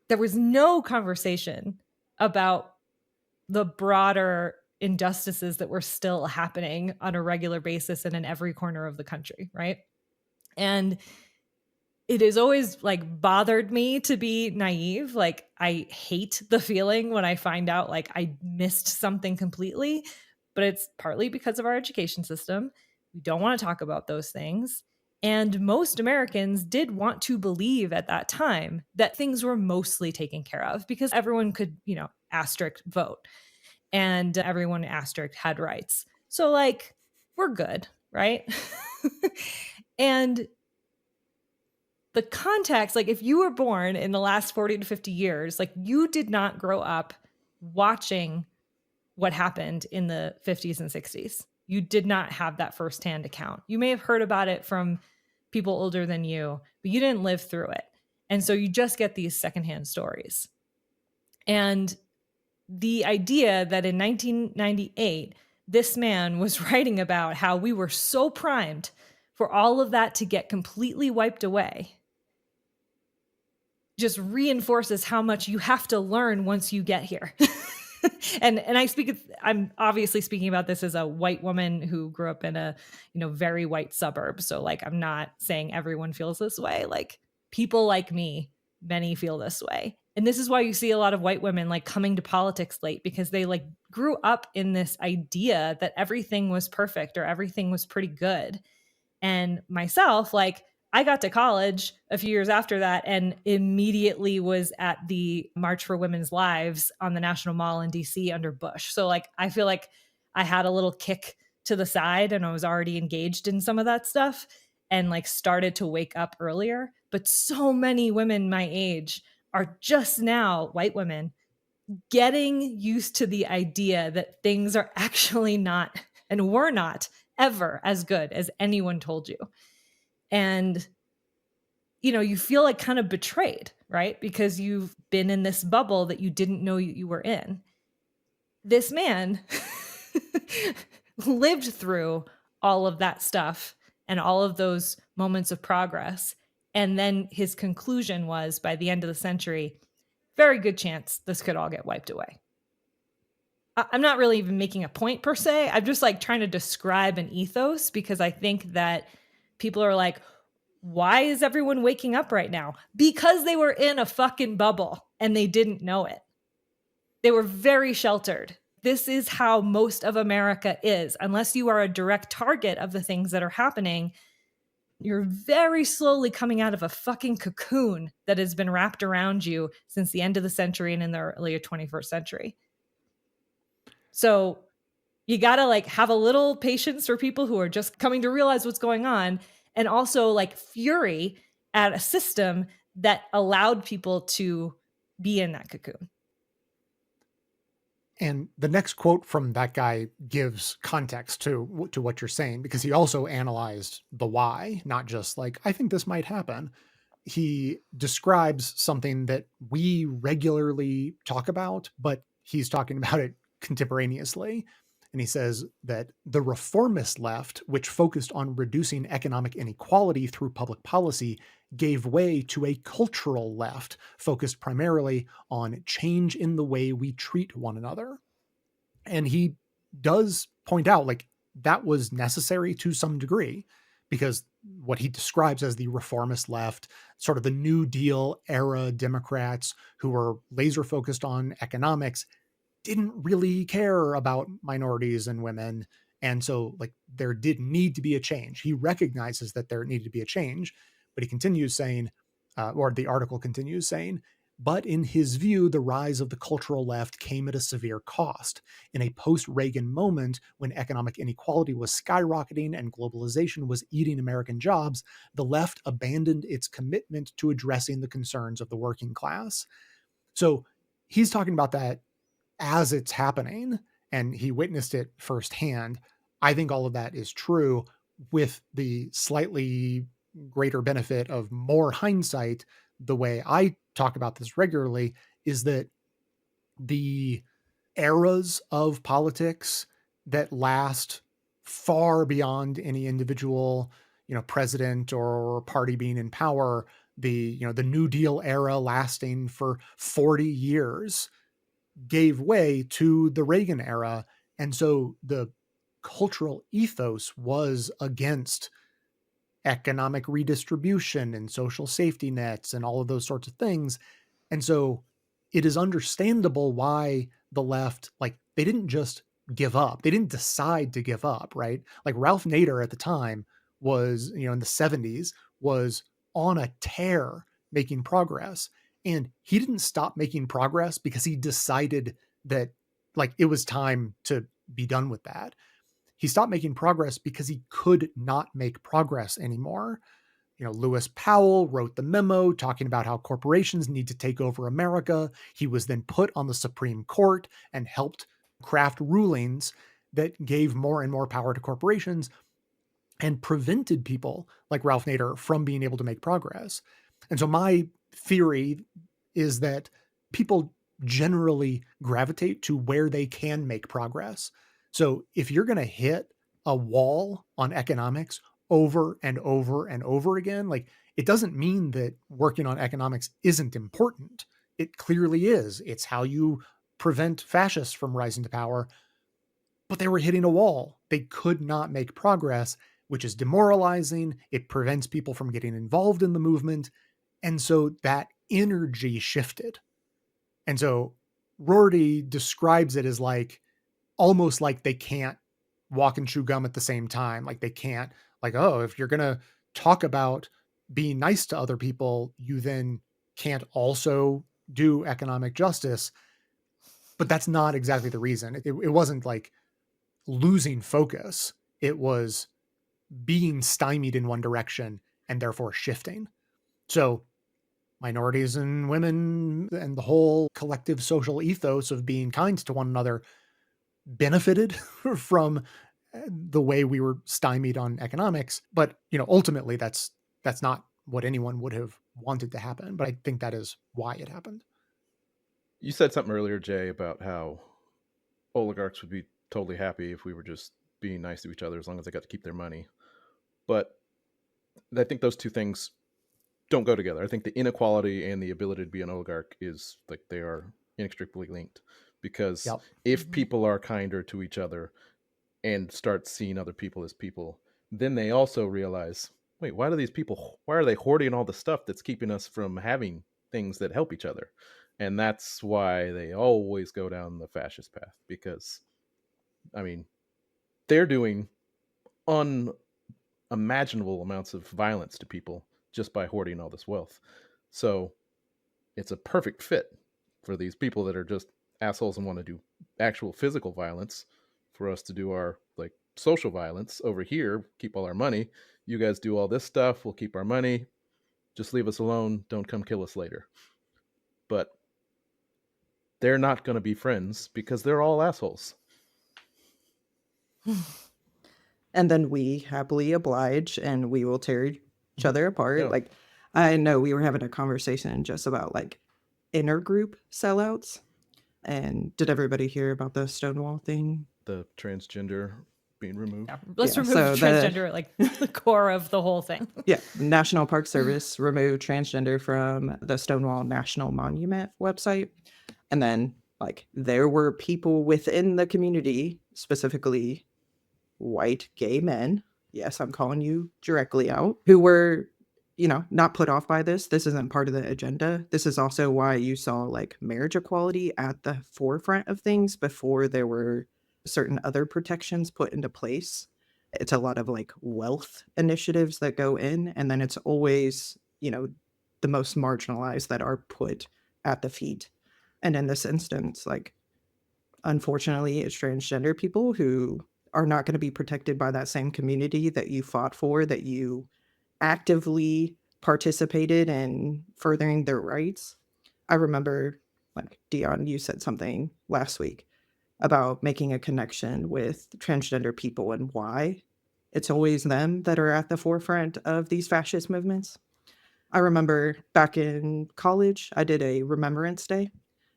there was no conversation about the broader injustices that were still happening on a regular basis and in every corner of the country, right? And it has always like bothered me to be naive. Like I hate the feeling when I find out like I missed something completely, but it's partly because of our education system. We don't want to talk about those things. And most Americans did want to believe at that time that things were mostly taken care of because everyone could, asterisk vote. And everyone asterisk had rights. So like, we're good, right? And the context, like if you were born in the last 40 to 50 years, like you did not grow up watching what happened in the 50s and 60s. You did not have that firsthand account. You may have heard about it from people older than you, but you didn't live through it. And so you just get these secondhand stories. And the idea that in 1998, this man was writing about how we were so primed for all of that to get completely wiped away just reinforces how much you have to learn once you get here. And I'm obviously speaking about this as a white woman who grew up in a, very white suburb. So like, I'm not saying everyone feels this way. Like people like me, many feel this way. And this is why you see a lot of white women like coming to politics late because they like grew up in this idea that everything was perfect or everything was pretty good. And myself, like I got to college a few years after that and immediately was at the March for Women's Lives on the National Mall in DC under Bush. So like, I feel like I had a little kick to the side and I was already engaged in some of that stuff and like started to wake up earlier. But so many women my age are just now, white women, getting used to the idea that things are actually not and were not ever as good as anyone told you. And, you feel like kind of betrayed, right? Because you've been in this bubble that you didn't know you were in. This man lived through all of that stuff and all of those moments of progress. And then his conclusion was by the end of the century, very good chance this could all get wiped away. I'm not really even making a point per se. I'm just like trying to describe an ethos because I think that people are like, why is everyone waking up right now? Because they were in a fucking bubble and they didn't know it. They were very sheltered. This is how most of America is. Unless you are a direct target of the things that are happening, you're very slowly coming out of a fucking cocoon that has been wrapped around you since the end of the century and in the early 21st century. So you got to like have a little patience for people who are just coming to realize what's going on, and also like fury at a system that allowed people to be in that cocoon. And the next quote from that guy gives context to what you're saying, because he also analyzed the why, not just like, I think this might happen. He describes something that we regularly talk about, but he's talking about it contemporaneously. And he says that the reformist left, which focused on reducing economic inequality through public policy, gave way to a cultural left focused primarily on change in the way we treat one another. And he does point out, like, that was necessary to some degree, because what he describes as the reformist left, sort of the New Deal era Democrats who were laser focused on economics, didn't really care about minorities and women. And so, like, there did need to be a change. He recognizes that there needed to be a change, but he continues saying, or the article continues saying, but in his view, the rise of the cultural left came at a severe cost. In a post-Reagan moment, when economic inequality was skyrocketing and globalization was eating American jobs, the left abandoned its commitment to addressing the concerns of the working class. So he's talking about that as it's happening, and he witnessed it firsthand. I think all of that is true, with the slightly greater benefit of more hindsight. The way I talk about this regularly is that the eras of politics that last far beyond any individual, president or party being in power, the New Deal era lasting for 40 years, gave way to the Reagan era. And so the cultural ethos was against economic redistribution and social safety nets and all of those sorts of things. And so it is understandable why the left, like, they didn't just give up. They didn't decide to give up, right? Like, Ralph Nader at the time was, in the 70s, was on a tear making progress. And he didn't stop making progress because he decided that, like, it was time to be done with that. He stopped making progress because he could not make progress anymore. Lewis Powell wrote the memo talking about how corporations need to take over America. He was then put on the Supreme Court and helped craft rulings that gave more and more power to corporations and prevented people like Ralph Nader from being able to make progress. And so my theory is that people generally gravitate to where they can make progress. So if you're going to hit a wall on economics over and over and over again, like, it doesn't mean that working on economics isn't important. It clearly is. It's how you prevent fascists from rising to power. But they were hitting a wall. They could not make progress, which is demoralizing. It prevents people from getting involved in the movement. And so that energy shifted. And so Rorty describes it as like, almost like they can't walk and chew gum at the same time. Like, they can't, like, oh, if you're going to talk about being nice to other people, you then can't also do economic justice. But that's not exactly the reason. It wasn't like losing focus. It was being stymied in one direction and therefore shifting. So minorities and women and the whole collective social ethos of being kind to one another benefited from the way we were stymied on economics. But, ultimately that's not what anyone would have wanted to happen. But I think that is why it happened. You said something earlier, Jay, about how oligarchs would be totally happy if we were just being nice to each other as long as they got to keep their money. But I think those two things don't go together. I think the inequality and the ability to be an oligarch is like, they are inextricably linked, because if people are kinder to each other and start seeing other people as people, then they also realize, wait, why are they hoarding all the stuff that's keeping us from having things that help each other? And that's why they always go down the fascist path, because, I mean, they're doing unimaginable amounts of violence to people just by hoarding all this wealth. So it's a perfect fit for these people that are just assholes and want to do actual physical violence, for us to do our, like, social violence over here, keep all our money. You guys do all this stuff, we'll keep our money. Just leave us alone. Don't come kill us later. But they're not going to be friends because they're all assholes. And then we happily oblige and we will tear each other apart. Yeah. Like, I know we were having a conversation just about like intergroup sellouts. And did everybody hear about the Stonewall thing? The transgender being removed. Yeah, let's Yeah, remove so transgender, like the core of the whole thing. Yeah, National Park Service removed transgender from the Stonewall National Monument website. And then, like, there were people within the community, specifically white gay men, yes, I'm calling you directly out, who were, not put off by this. This isn't part of the agenda. This is also why you saw, like, marriage equality at the forefront of things before there were certain other protections put into place. It's a lot of, like, wealth initiatives that go in, and then it's always, the most marginalized that are put at the feet. And in this instance, like, unfortunately, it's transgender people who are not going to be protected by that same community that you fought for, that you actively participated in furthering their rights. I remember, like, Deon, you said something last week about making a connection with transgender people and why it's always them that are at the forefront of these fascist movements. I remember back in college, I did a Remembrance Day.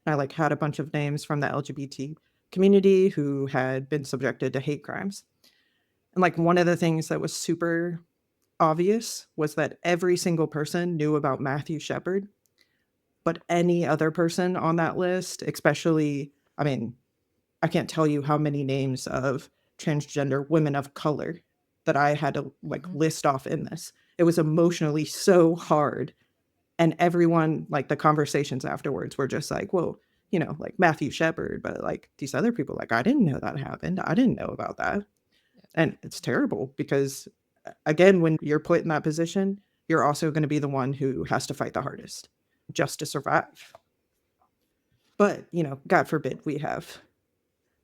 I like had a bunch of names from the LGBT community who had been subjected to hate crimes. And like one of the things that was super obvious was that every single person knew about Matthew Shepard, but any other person on that list, especially, I mean, I can't tell you how many names of transgender women of color that I had to like list off in this. It was emotionally so hard. And everyone, like the conversations afterwards were just like, well, like Matthew Shepard, but like these other people, like, I didn't know that happened. I didn't know about that. And it's terrible because, again, when you're put in that position, you're also going to be the one who has to fight the hardest just to survive. But, God forbid we have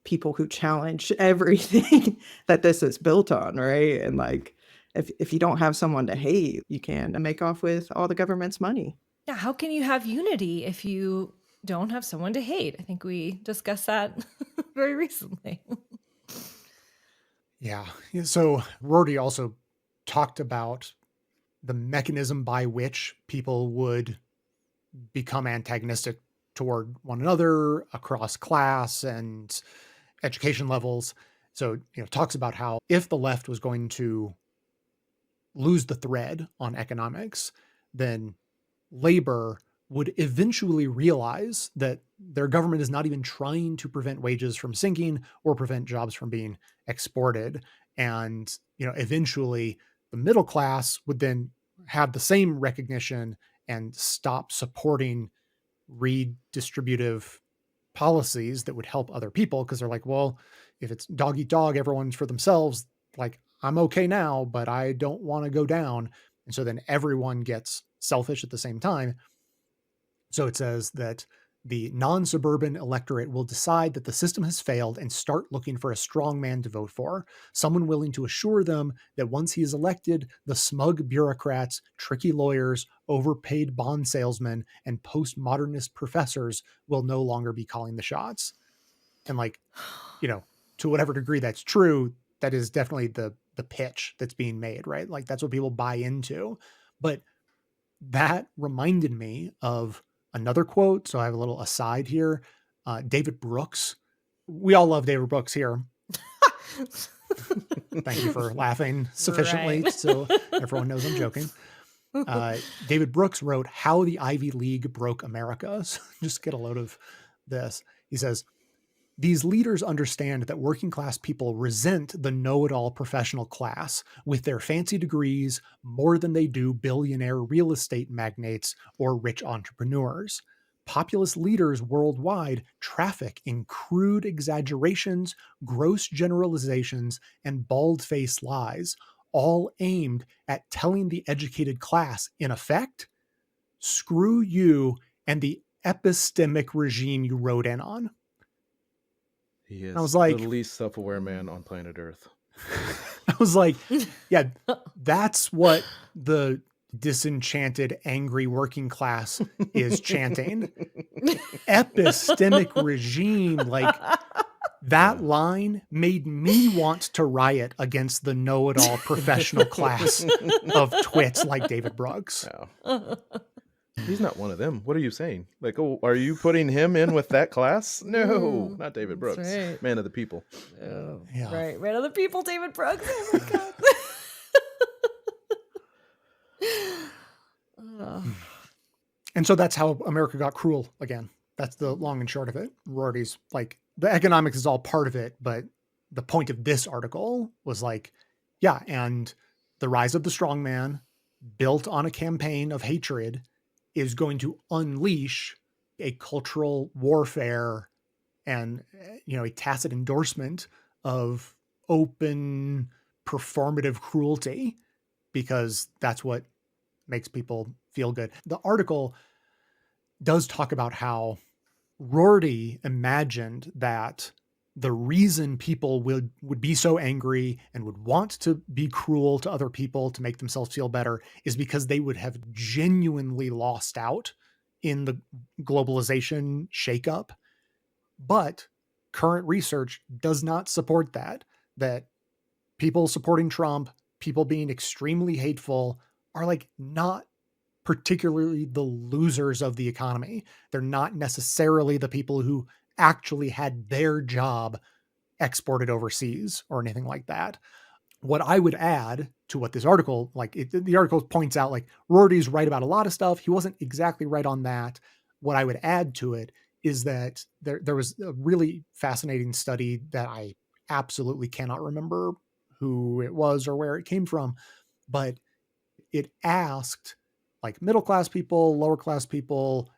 people who challenge everything that this is built on, right? And like, if you don't have someone to hate, you can make off with all the government's money. Yeah, how can you have unity if you don't have someone to hate? I think we discussed that very recently. Yeah. So Rorty also talked about the mechanism by which people would become antagonistic toward one another across class and education levels. So, talks about how if the left was going to lose the thread on economics, then labor would eventually realize that their government is not even trying to prevent wages from sinking or prevent jobs from being exported. And, eventually the middle class would then have the same recognition and stop supporting redistributive policies that would help other people, because they're like, well, if it's dog eat dog, everyone's for themselves. Like, I'm okay now, but I don't want to go down. And so then everyone gets selfish at the same time. So it says that the non-suburban electorate will decide that the system has failed and start looking for a strong man to vote for, someone willing to assure them that once he is elected, the smug bureaucrats, tricky lawyers, overpaid bond salesmen, and postmodernist professors will no longer be calling the shots. And like, to whatever degree that's true, that is definitely the pitch that's being made, right? Like that's what people buy into. But that reminded me of another quote. So I have a little aside here. David Brooks. We all love David Brooks here. Thank you for laughing sufficiently so everyone knows I'm joking. David Brooks wrote How the Ivy League Broke America. So just get a load of this. He says, these leaders understand that working class people resent the know-it-all professional class with their fancy degrees more than they do billionaire real estate magnates or rich entrepreneurs. Populist leaders worldwide traffic in crude exaggerations, gross generalizations, and bald-faced lies, all aimed at telling the educated class, in effect, screw you and the epistemic regime you rode in on. He is I was like, the least self-aware man on planet Earth. I was like, yeah, that's what the disenchanted, angry working class is chanting. Epistemic regime, like that line made me want to riot against the know-it-all professional class of twits like David Brooks. No. He's not one of them. What are you saying? Like, oh, are you putting him in with that class? No, not David Brooks. Right. Man of the people. Oh, Yeah. Right. Man of the people, David Brooks. Oh my God. And so that's how America got cruel again. That's the long and short of it. Rorty's like, the economics is all part of it, but the point of this article was like, yeah, and the rise of the strongman built on a campaign of hatred is going to unleash a cultural warfare and, a tacit endorsement of open performative cruelty, because that's what makes people feel good. The article does talk about how Rorty imagined that the reason people would be so angry and would want to be cruel to other people to make themselves feel better is because they would have genuinely lost out in the globalization shakeup. But current research does not support that people supporting Trump, people being extremely hateful, are like not particularly the losers of the economy. They're not necessarily the people who actually had their job exported overseas or anything like that. What I would add to what this article, the article points out, like, Rorty's right about a lot of stuff. He wasn't exactly right on that. What I would add to it is that there was a really fascinating study that I absolutely cannot remember who it was or where it came from, but it asked like middle-class people, lower-class people,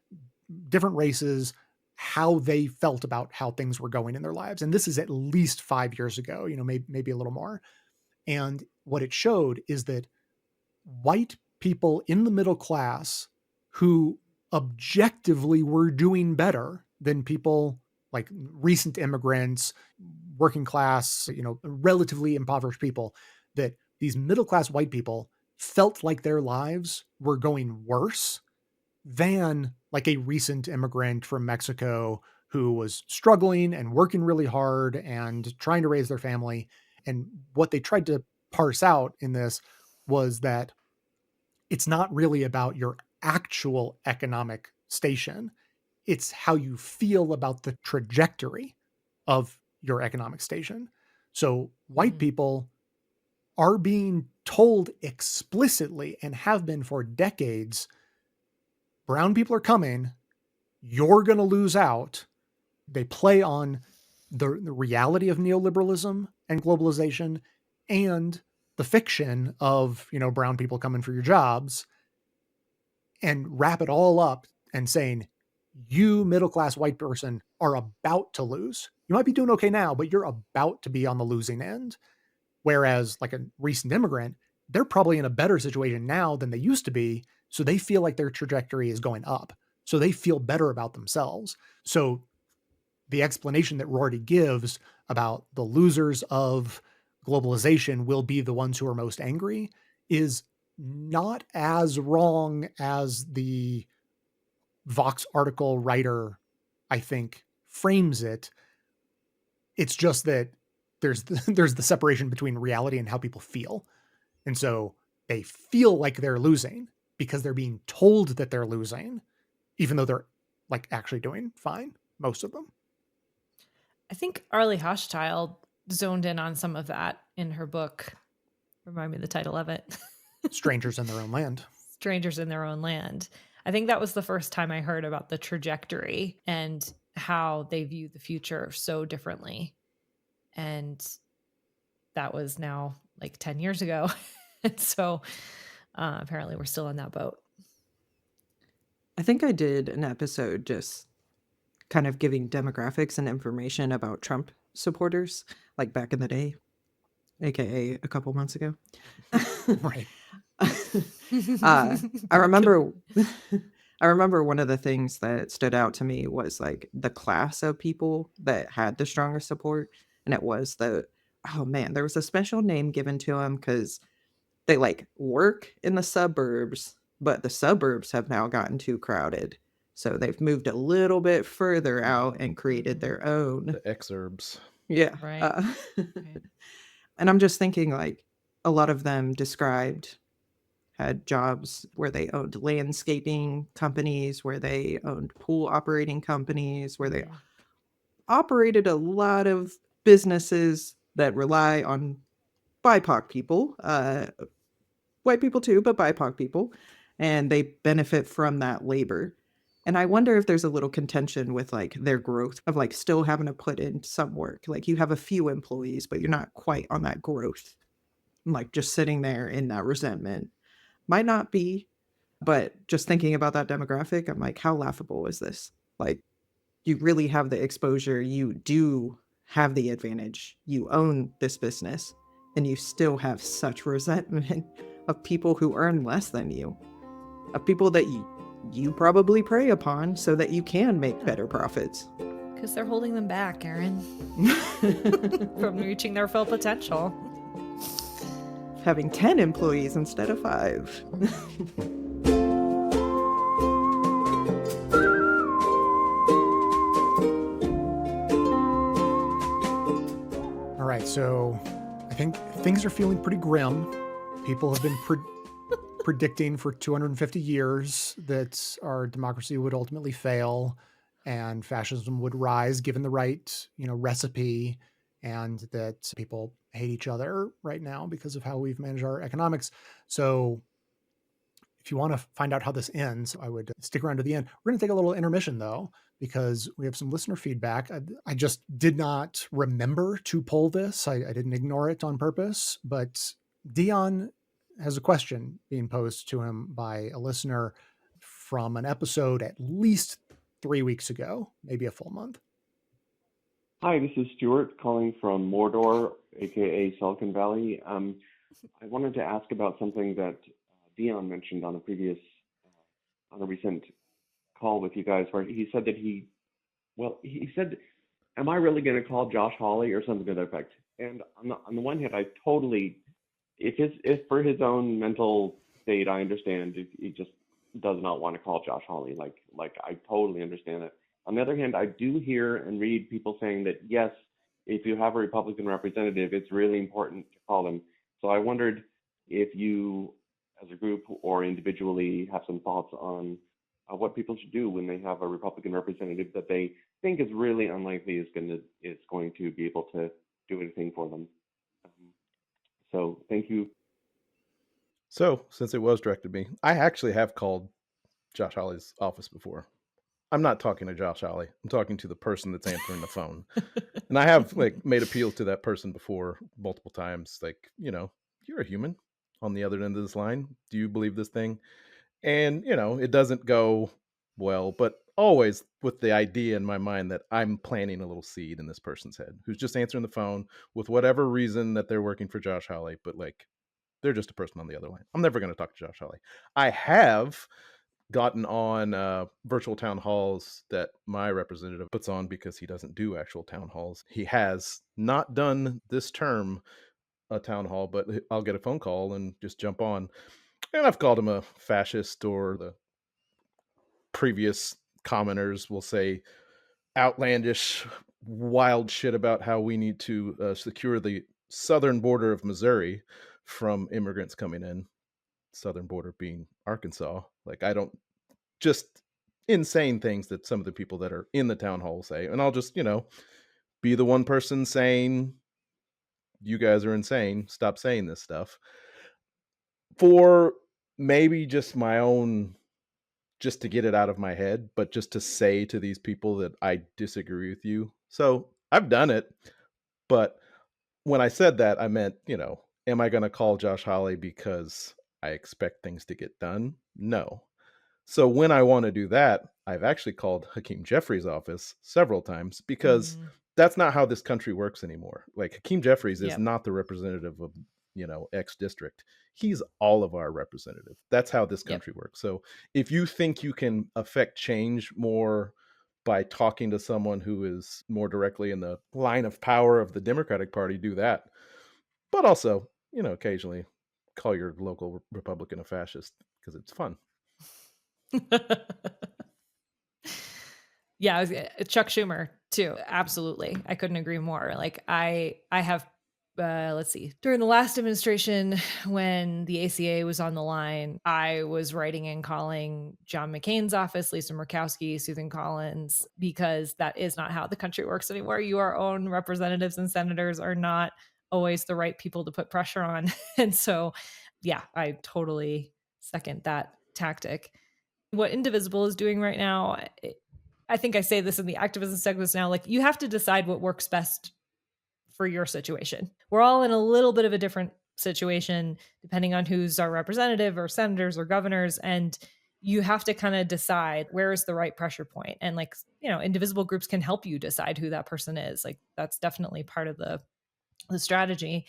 different races, how they felt about how things were going in their lives. And this is at least 5 years ago, maybe a little more. And what it showed is that white people in the middle class who objectively were doing better than people like recent immigrants, working class, relatively impoverished people, that these middle-class white people felt like their lives were going worse than like a recent immigrant from Mexico who was struggling and working really hard and trying to raise their family. And what they tried to parse out in this was that it's not really about your actual economic station. It's how you feel about the trajectory of your economic station. So white people are being told explicitly, and have been for decades, brown people are coming, you're going to lose out. They play on the reality of neoliberalism and globalization and the fiction of, brown people coming for your jobs, and wrap it all up and saying, you middle-class white person are about to lose. You might be doing okay now, but you're about to be on the losing end. Whereas like a recent immigrant, they're probably in a better situation now than they used to be. So they feel like their trajectory is going up. So they feel better about themselves. So the explanation that Rorty gives about the losers of globalization will be the ones who are most angry is not as wrong as the Vox article writer, I think, frames it. It's just that there's the separation between reality and how people feel. And so they feel like they're losing because they're being told that they're losing, even though they're like actually doing fine, most of them. I think Arlie Hochschild zoned in on some of that in her book. Remind me the title of it. Strangers in Their Own Land. Strangers in Their Own Land. I think that was the first time I heard about the trajectory and how they view the future so differently. And that was now like 10 years ago. And so apparently we're still in that boat. I think I did an episode just kind of giving demographics and information about Trump supporters, like back in the day, aka a couple months ago. Right. I remember one of the things that stood out to me was like the class of people that had the strongest support. And it was there was a special name given to them because they like work in the suburbs, but the suburbs have now gotten too crowded. So they've moved a little bit further out and created their own. The exurbs. Yeah. Right. And I'm just thinking, like, a lot of them had jobs where they owned landscaping companies, where they owned pool operating companies, where they operated a lot of businesses that rely on BIPOC people, white people too, but BIPOC people, and they benefit from that labor. And I wonder if there's a little contention with like their growth of like still having to put in some work. Like you have a few employees, but you're not quite on that growth. Like just sitting there in that resentment might not be, but just thinking about that demographic, I'm like, how laughable is this? Like, you really have the exposure. You do have the advantage. You own this business, and you still have such resentment of people who earn less than you, of people that you probably prey upon so that you can make better profits. Because they're holding them back, Erin, from reaching their full potential. Having 10 employees instead of 5. All right, so I think things are feeling pretty grim. People have been predicting for 250 years that our democracy would ultimately fail and fascism would rise given the right, recipe, and that people hate each other right now because of how we've managed our economics. So if you want to find out how this ends, I would stick around to the end. We're going to take a little intermission though, because we have some listener feedback. I just did not remember to pull this. I didn't ignore it on purpose, but Deon has a question being posed to him by a listener from an episode at least 3 weeks ago, maybe a full month. Hi, this is Stuart calling from Mordor, aka Silicon Valley. I wanted to ask about something that Deon mentioned on a recent call with you guys, where he said that he said, "Am I really going to call Josh Hawley?" or something to that effect. And on the one hand, I totally, if for his own mental state, I understand he just does not want to call Josh Hawley. Like I totally understand it. On the other hand, I do hear and read people saying that, yes, if you have a Republican representative, it's really important to call them. So I wondered if you, as a group or individually, have some thoughts on what people should do when they have a Republican representative that they think is really unlikely is going to be able to do anything for them. So thank you. So, since it was directed to me, I actually have called Josh Hawley's office before. I'm not talking to Josh Hawley. I'm talking to the person that's answering the phone. And I have made appeals to that person before multiple times. You're a human on the other end of this line. Do you believe this thing? And, it doesn't go well, but always with the idea in my mind that I'm planting a little seed in this person's head who's just answering the phone with whatever reason that they're working for Josh Hawley, but they're just a person on the other line. I'm never going to talk to Josh Hawley. I have gotten on virtual town halls that my representative puts on because he doesn't do actual town halls. He has not done this term a town hall, but I'll get a phone call and just jump on. And I've called him a fascist, or the previous commenters will say outlandish, wild shit about how we need to secure the southern border of Missouri from immigrants coming in. Southern border being Arkansas. Just insane things that some of the people that are in the town hall say. And I'll just, be the one person saying, you guys are insane. Stop saying this stuff. For maybe just my own, just to get it out of my head, but just to say to these people that I disagree with you. So I've done it. But when I said that, I meant, am I going to call Josh Hawley because I expect things to get done? No. So when I want to do that, I've actually called Hakeem Jeffries' office several times because that's not how this country works anymore. Hakeem Jeffries is not the representative of, X district. He's all of our representative. That's how this country works. So if you think you can affect change more by talking to someone who is more directly in the line of power of the Democratic Party, do that. But also, occasionally call your local Republican a fascist because it's fun. Yeah, Chuck Schumer too. Absolutely. I couldn't agree more. Like I have let's see. During the last administration, when the ACA was on the line, I was writing and calling John McCain's office, Lisa Murkowski, Susan Collins, because that is not how the country works anymore. Your own representatives and senators are not always the right people to put pressure on. And so, yeah, I totally second that tactic. What Indivisible is doing right now, I think I say this in the activism segments now, like you have to decide what works best for your situation. We're all in a little bit of a different situation depending on who's our representative or senators or governors. And you have to kind of decide where is the right pressure point. And like, Indivisible groups can help you decide who that person is. Like that's definitely part of the strategy.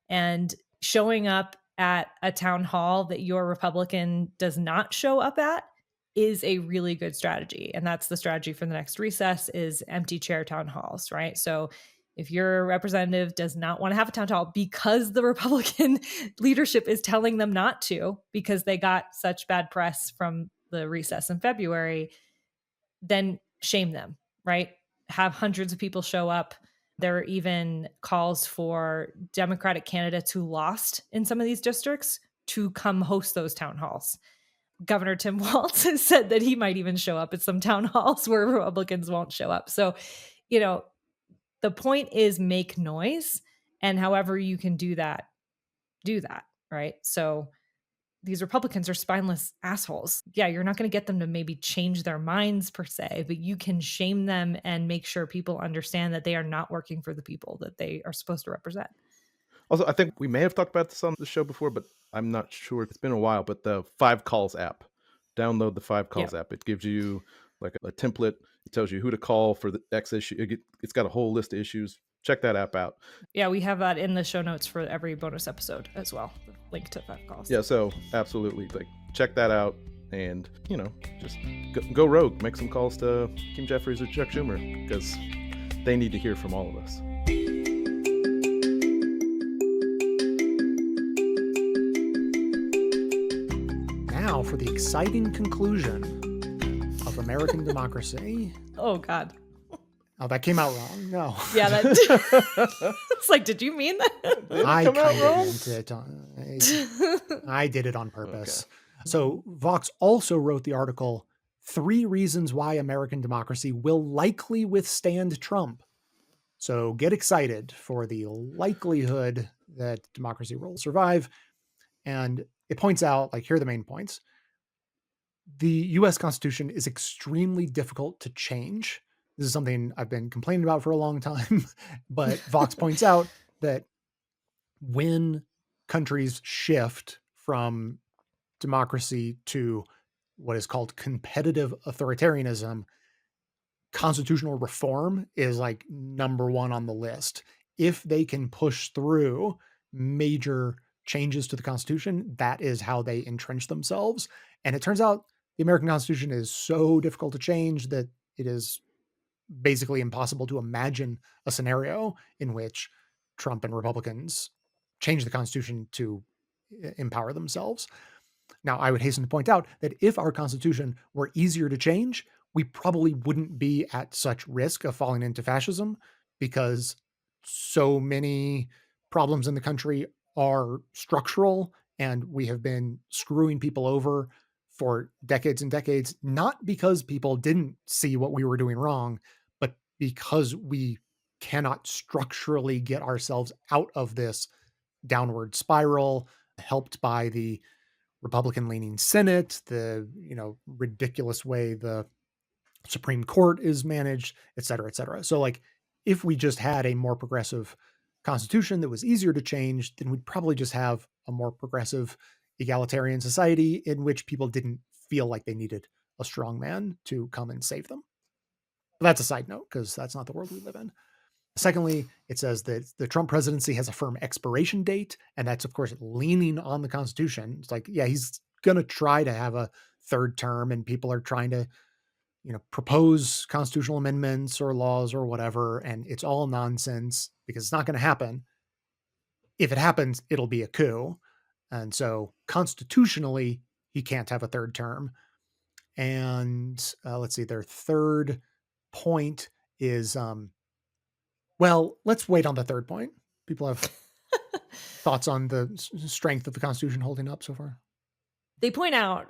And showing up at a town hall that your Republican does not show up at is a really good strategy. And that's the strategy for the next recess is empty chair town halls, right? So if your representative does not want to have a town hall because the Republican leadership is telling them not to, because they got such bad press from the recess in February, then shame them, right? Have hundreds of people show up. There are even calls for Democratic candidates who lost in some of these districts to come host those town halls. Governor Tim Walz has said that he might even show up at some town halls where Republicans won't show up. So, the point is make noise, and however you can do that, right? So these Republicans are spineless assholes. Yeah, you're not going to get them to maybe change their minds per se, but you can shame them and make sure people understand that they are not working for the people that they are supposed to represent. Also, I think we may have talked about this on the show before, but I'm not sure. It's been a while, but the 5 Calls app, download the 5 Calls app. It gives you like a template. It tells you who to call for the X issue. It's got a whole list of issues. Check that app out. Yeah, we have that in the show notes for every bonus episode as well. The link to 5 Calls. Yeah, so absolutely, like check that out, and just go rogue. Make some calls to Kim Jeffries or Chuck Schumer because they need to hear from all of us. Now for the exciting conclusion of American democracy. Oh, God. Oh, that came out wrong. No. Yeah, that. It's like, did you mean that? I kind of meant it. I did it on purpose. Okay. So Vox also wrote the article, 3 Reasons Why American Democracy Will Likely Withstand Trump. So get excited for the likelihood that democracy will survive. And it points out, like, here are the main points. The U.S. Constitution is extremely difficult to change. This is something I've been complaining about for a long time, but Vox points out that when countries shift from democracy to what is called competitive authoritarianism, constitutional reform is like number 1 on the list. If they can push through major changes to the Constitution, that is how they entrench themselves. And it turns out the American Constitution is so difficult to change that it is basically impossible to imagine a scenario in which Trump and Republicans change the Constitution to empower themselves. Now, I would hasten to point out that if our Constitution were easier to change, we probably wouldn't be at such risk of falling into fascism, because so many problems in the country are structural, and we have been screwing people over for decades and decades, not because people didn't see what we were doing wrong, but because we cannot structurally get ourselves out of this downward spiral, helped by the Republican-leaning Senate, the ridiculous way the Supreme Court is managed, et cetera, et cetera. So, like, if we just had a more progressive constitution that was easier to change, then we'd probably just have a more progressive egalitarian society in which people didn't feel like they needed a strong man to come and save them. But that's a side note, because that's not the world we live in. Secondly, it says that the Trump presidency has a firm expiration date, and that's, of course, leaning on the Constitution. It's like, yeah, he's going to try to have a 3rd term, and people are trying to, propose constitutional amendments or laws or whatever, and it's all nonsense because it's not going to happen. If it happens, it'll be a coup. And so constitutionally, he can't have a third term. And let's see, their third point is, well, let's wait on the third point. People have thoughts on the strength of the Constitution holding up so far. They point out,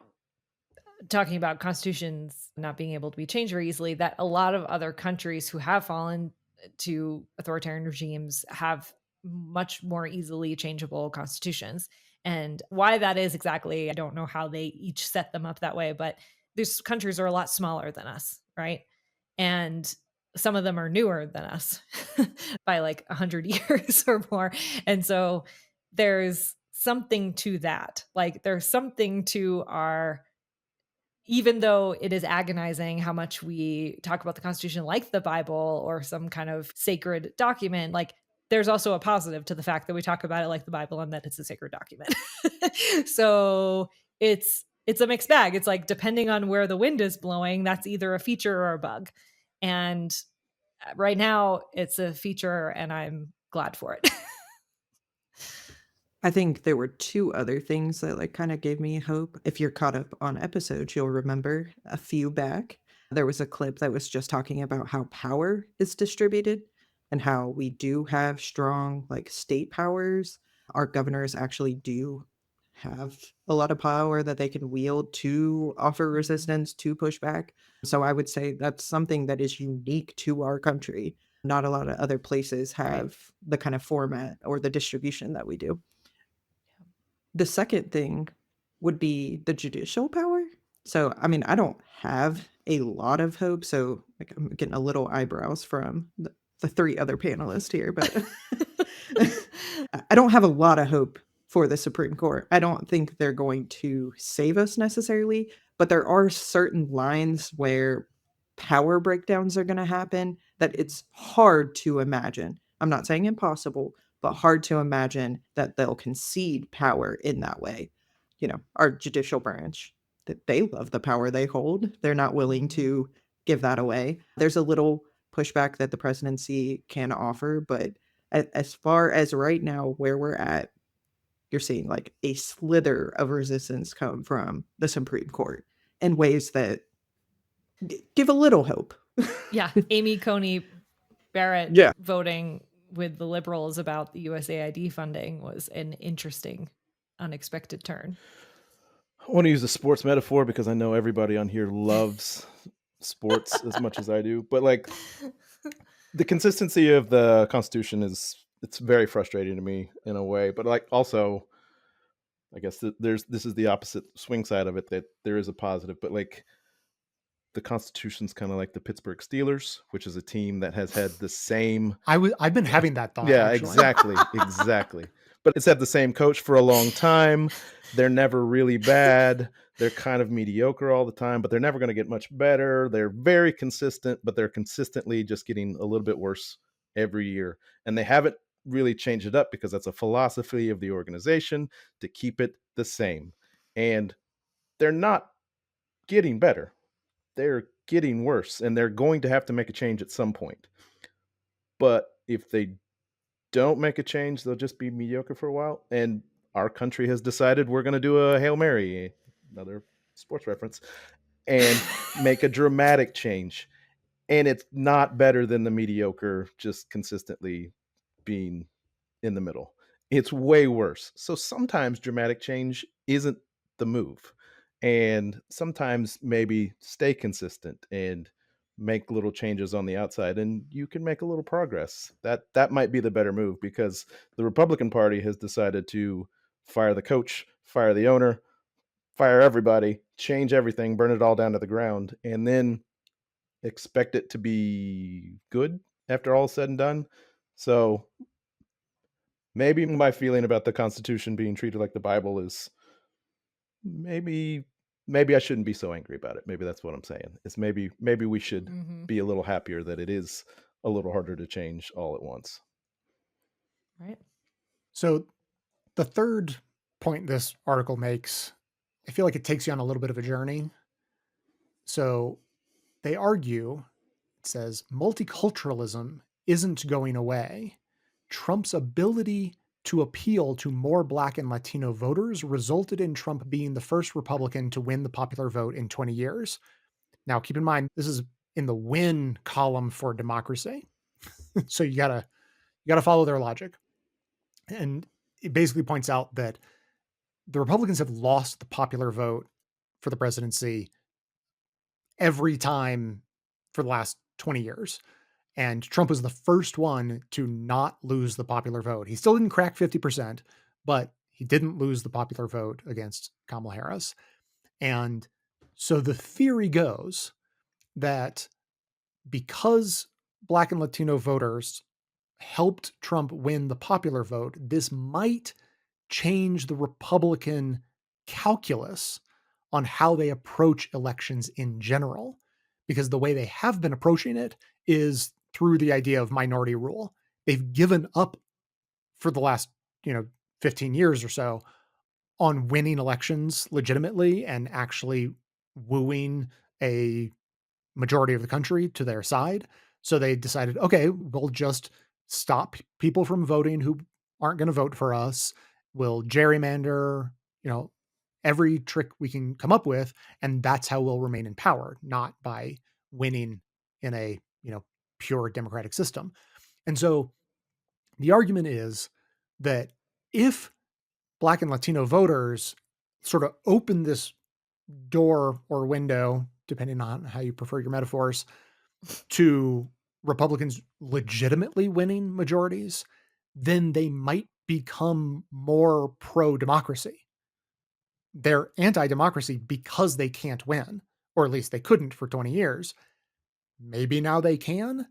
talking about constitutions not being able to be changed very easily, that a lot of other countries who have fallen to authoritarian regimes have much more easily changeable constitutions. And why that is exactly, I don't know how they each set them up that way, but these countries are a lot smaller than us, right? And some of them are newer than us by like 100 years or more. And so there's something to that. Like there's something to our, even though it is agonizing how much we talk about the Constitution like the Bible or some kind of sacred document, like there's also a positive to the fact that we talk about it like the Bible and that it's a sacred document. So it's a mixed bag. It's like, depending on where the wind is blowing, that's either a feature or a bug. And right now it's a feature and I'm glad for it. I think there were two other things that like kind of gave me hope. If you're caught up on episodes, you'll remember a few back, there was a clip that was just talking about how power is distributed and how we do have strong like state powers. Our governors actually do have a lot of power that they can wield to offer resistance, to push back. So I would say that's something that is unique to our country. Not a lot of other places have the kind of format or the distribution that we do. The second thing would be the judicial power. So, I mean, I don't have a lot of hope. So, like, I'm getting a little eyebrows from the three other panelists here, but I don't have a lot of hope for the Supreme Court. I don't think they're going to save us necessarily, but there are certain lines where power breakdowns are going to happen that it's hard to imagine. I'm not saying impossible, but hard to imagine that they'll concede power in that way. You know, our judicial branch, that they love the power they hold. They're not willing to give that away. There's a little pushback that the presidency can offer, but as far as right now where we're at, you're seeing like a slither of resistance come from the Supreme Court in ways that give a little hope. Yeah, Amy Coney Barrett Yeah. voting with the Liberals about the USAID funding was an interesting, unexpected turn. I want to use a sports metaphor because I know everybody on here loves sports as much as I do. But like the consistency of the Constitution it's very frustrating to me in a way. But like also, I guess this is the opposite swing side of it, that there is a positive. But like the Constitution's kind of like the Pittsburgh Steelers, which is a team that has had the same. I've been having that thought. Yeah, actually. exactly. But it's had the same coach for a long time. They're never really bad. They're kind of mediocre all the time, but they're never going to get much better. They're very consistent, but they're consistently just getting a little bit worse every year. And they haven't really changed it up because that's a philosophy of the organization to keep it the same. And they're not getting better. They're getting worse, and they're going to have to make a change at some point. But if they don't make a change, they'll just be mediocre for a while. And our country has decided we're going to do a Hail Mary, another sports reference, and make a dramatic change. And it's not better than the mediocre, just consistently being in the middle. It's way worse. So sometimes dramatic change isn't the move. And sometimes maybe stay consistent and make little changes on the outside, and you can make a little progress. That might be the better move, because the Republican Party has decided to fire the coach, fire the owner, fire everybody, change everything, burn it all down to the ground, and then expect it to be good after all is said and done. So maybe my feeling about the Constitution being treated like the Bible is maybe I shouldn't be so angry about it. Maybe that's what I'm saying. It's maybe we should be a little happier that it is a little harder to change all at once. Right. So the third point this article makes, I feel like it takes you on a little bit of a journey. So they argue, it says, multiculturalism isn't going away. Trump's ability to appeal to more Black and Latino voters resulted in Trump being the first Republican to win the popular vote in 20 years. Now, keep in mind, this is in the win column for democracy. So you gotta follow their logic. And it basically points out that the Republicans have lost the popular vote for the presidency every time for the last 20 years. And Trump was the first one to not lose the popular vote. He still didn't crack 50%, but he didn't lose the popular vote against Kamala Harris. And so the theory goes that because Black and Latino voters helped Trump win the popular vote, this might change the Republican calculus on how they approach elections in general, because the way they have been approaching it is through the idea of minority rule. They've given up for the last, 15 years or so on winning elections legitimately and actually wooing a majority of the country to their side. So they decided, okay, we'll just stop people from voting who aren't going to vote for us. We'll gerrymander, every trick we can come up with. And that's how we'll remain in power, not by winning in a, pure democratic system. And so the argument is that if Black and Latino voters sort of open this door or window, depending on how you prefer your metaphors, to Republicans legitimately winning majorities, then they might become more pro-democracy. They're anti-democracy because they can't win, or at least they couldn't for 20 years. Maybe now they can.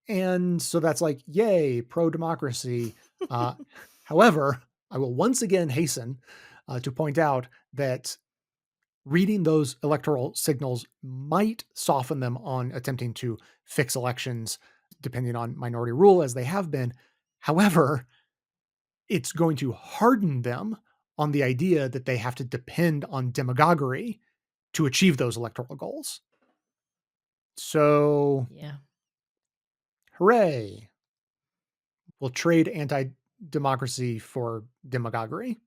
And so that's like, yay, pro-democracy. However, I will once again hasten to point out that reading those electoral signals might soften them on attempting to fix elections, depending on minority rule, as they have been. However, it's going to harden them on the idea that they have to depend on demagoguery to achieve those electoral goals. So, yeah, hooray. We'll trade anti-democracy for demagoguery.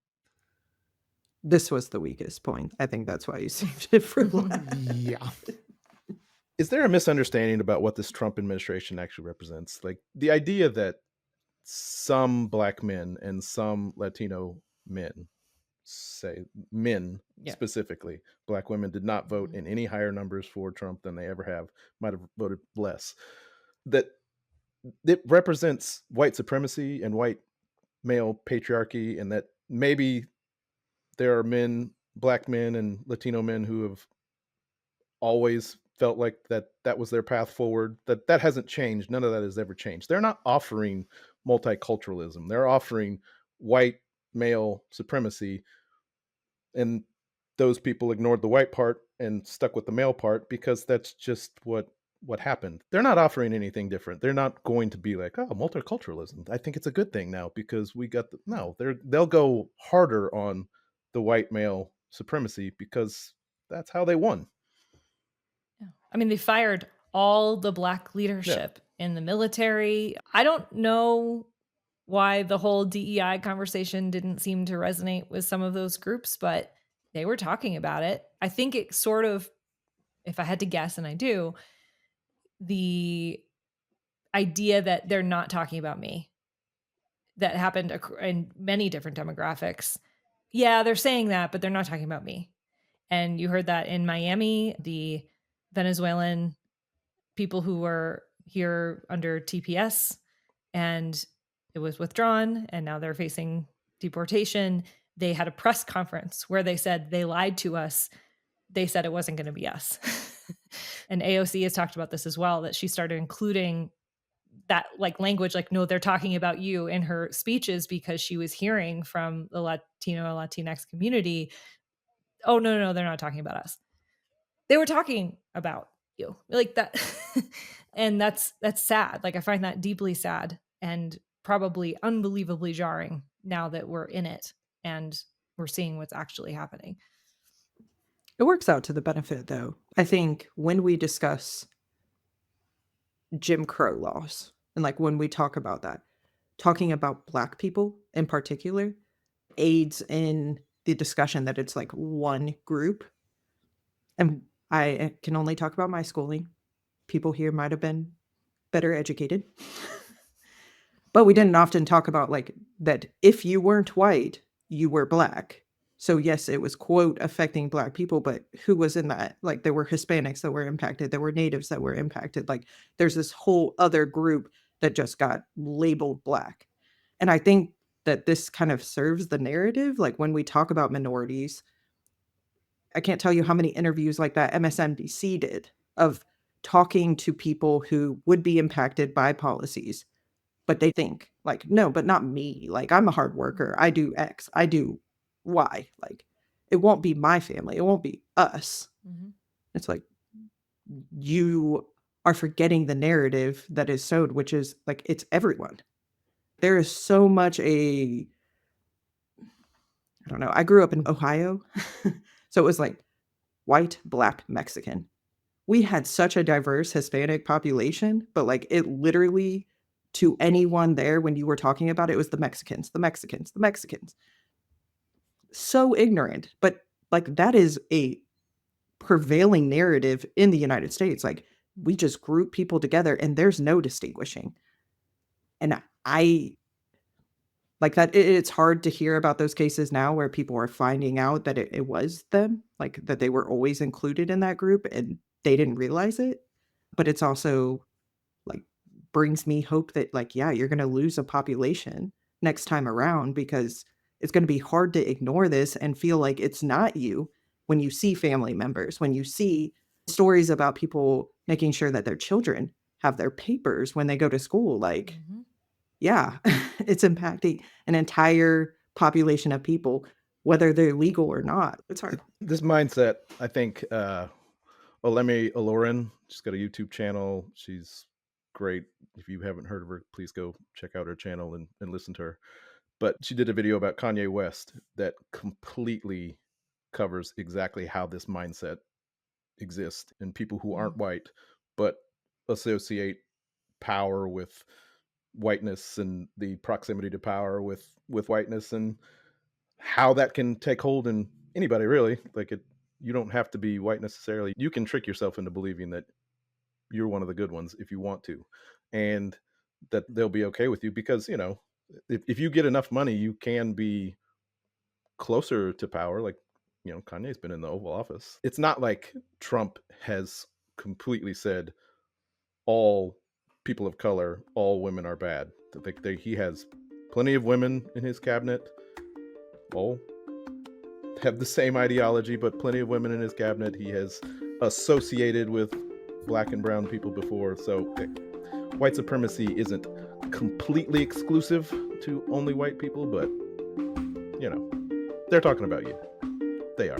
This was the weakest point. I think that's why you saved it for last. Yeah. Is there a misunderstanding about what this Trump administration actually represents? Like the idea that some Black men and some Latino men, say men specifically, Black women did not vote in any higher numbers for Trump than they ever have, might have voted less. That it represents white supremacy and white male patriarchy, and that maybe there are men, Black men and Latino men who have always felt like that was their path forward, that hasn't changed. None of that has ever changed. They're not offering multiculturalism. They're offering white male supremacy, and those people ignored the white part and stuck with the male part because that's just what happened. They're not offering anything different. They're not going to be like, oh, multiculturalism, I think it's a good thing now because we got they'll go harder on the white male supremacy because that's how they won. Yeah. I mean, they fired all the Black leadership in the military. I don't know why the whole DEI conversation didn't seem to resonate with some of those groups, but they were talking about it. I think it sort of, if I had to guess, and I do, the idea that they're not talking about me, that happened in many different demographics. Yeah, they're saying that, but they're not talking about me. And you heard that in Miami, the Venezuelan people who were here under TPS, and it was withdrawn, and now they're facing deportation. They had a press conference where they said they lied to us. They said it wasn't going to be us. And AOC has talked about this as well, that she started including that like language, like, no, they're talking about you in her speeches because she was hearing from the Latino, Latinx community, oh, no, they're not talking about us. They were talking about you, like that. And that's sad. Like, I find that deeply sad and probably unbelievably jarring now that we're in it and we're seeing what's actually happening. It works out to the benefit, though. I think when we discuss Jim Crow laws and like when we talk about that, talking about Black people in particular aids in the discussion that it's like one group. And I can only talk about my schooling. People here might have been better educated. But we didn't often talk about like that if you weren't white, you were Black. So yes, it was, quote, affecting Black people, but who was in that? Like there were Hispanics that were impacted, there were natives that were impacted. Like there's this whole other group that just got labeled Black. And I think that this kind of serves the narrative. Like when we talk about minorities, I can't tell you how many interviews like that MSNBC did of talking to people who would be impacted by policies, but they think like, no, but not me. Like I'm a hard worker. I do X, I do Y. Like it won't be my family. It won't be us. Mhm. It's like you are forgetting the narrative that is sowed, which is like it's everyone. There is so much I don't know. I grew up in Ohio. So it was like white, Black, Mexican. We had such a diverse Hispanic population, but like it literally to anyone there when you were talking about it, it was the Mexicans, the Mexicans, the Mexicans. So ignorant, but like that is a prevailing narrative in the United States. Like we just group people together and there's no distinguishing. And I like that it's hard to hear about those cases now where people are finding out that it was them, like that they were always included in that group and they didn't realize it. But it's also like brings me hope that like, yeah, you're going to lose a population next time around because it's going to be hard to ignore this and feel like it's not you when you see family members, when you see stories about people making sure that their children have their papers when they go to school. Like, Mhm. yeah, it's impacting an entire population of people, whether they're legal or not. It's hard. This mindset, I think, Olemi Olorin, she's got a YouTube channel. She's great. If you haven't heard of her, please go check out her channel and listen to her. But she did a video about Kanye West that completely covers exactly how this mindset exists in people who aren't white, but associate power with whiteness and the proximity to power with whiteness, and how that can take hold in anybody, really. Like you don't have to be white necessarily. You can trick yourself into believing that you're one of the good ones if you want to, and that they'll be okay with you because, if you get enough money, you can be closer to power. Like, Kanye's been in the Oval Office. It's not like Trump has completely said all people of color, all women are bad. He has plenty of women in his cabinet, all have the same ideology, but plenty of women in his cabinet. He has associated with Black and brown people before. So white supremacy isn't completely exclusive to only white people, but they're talking about you. They are.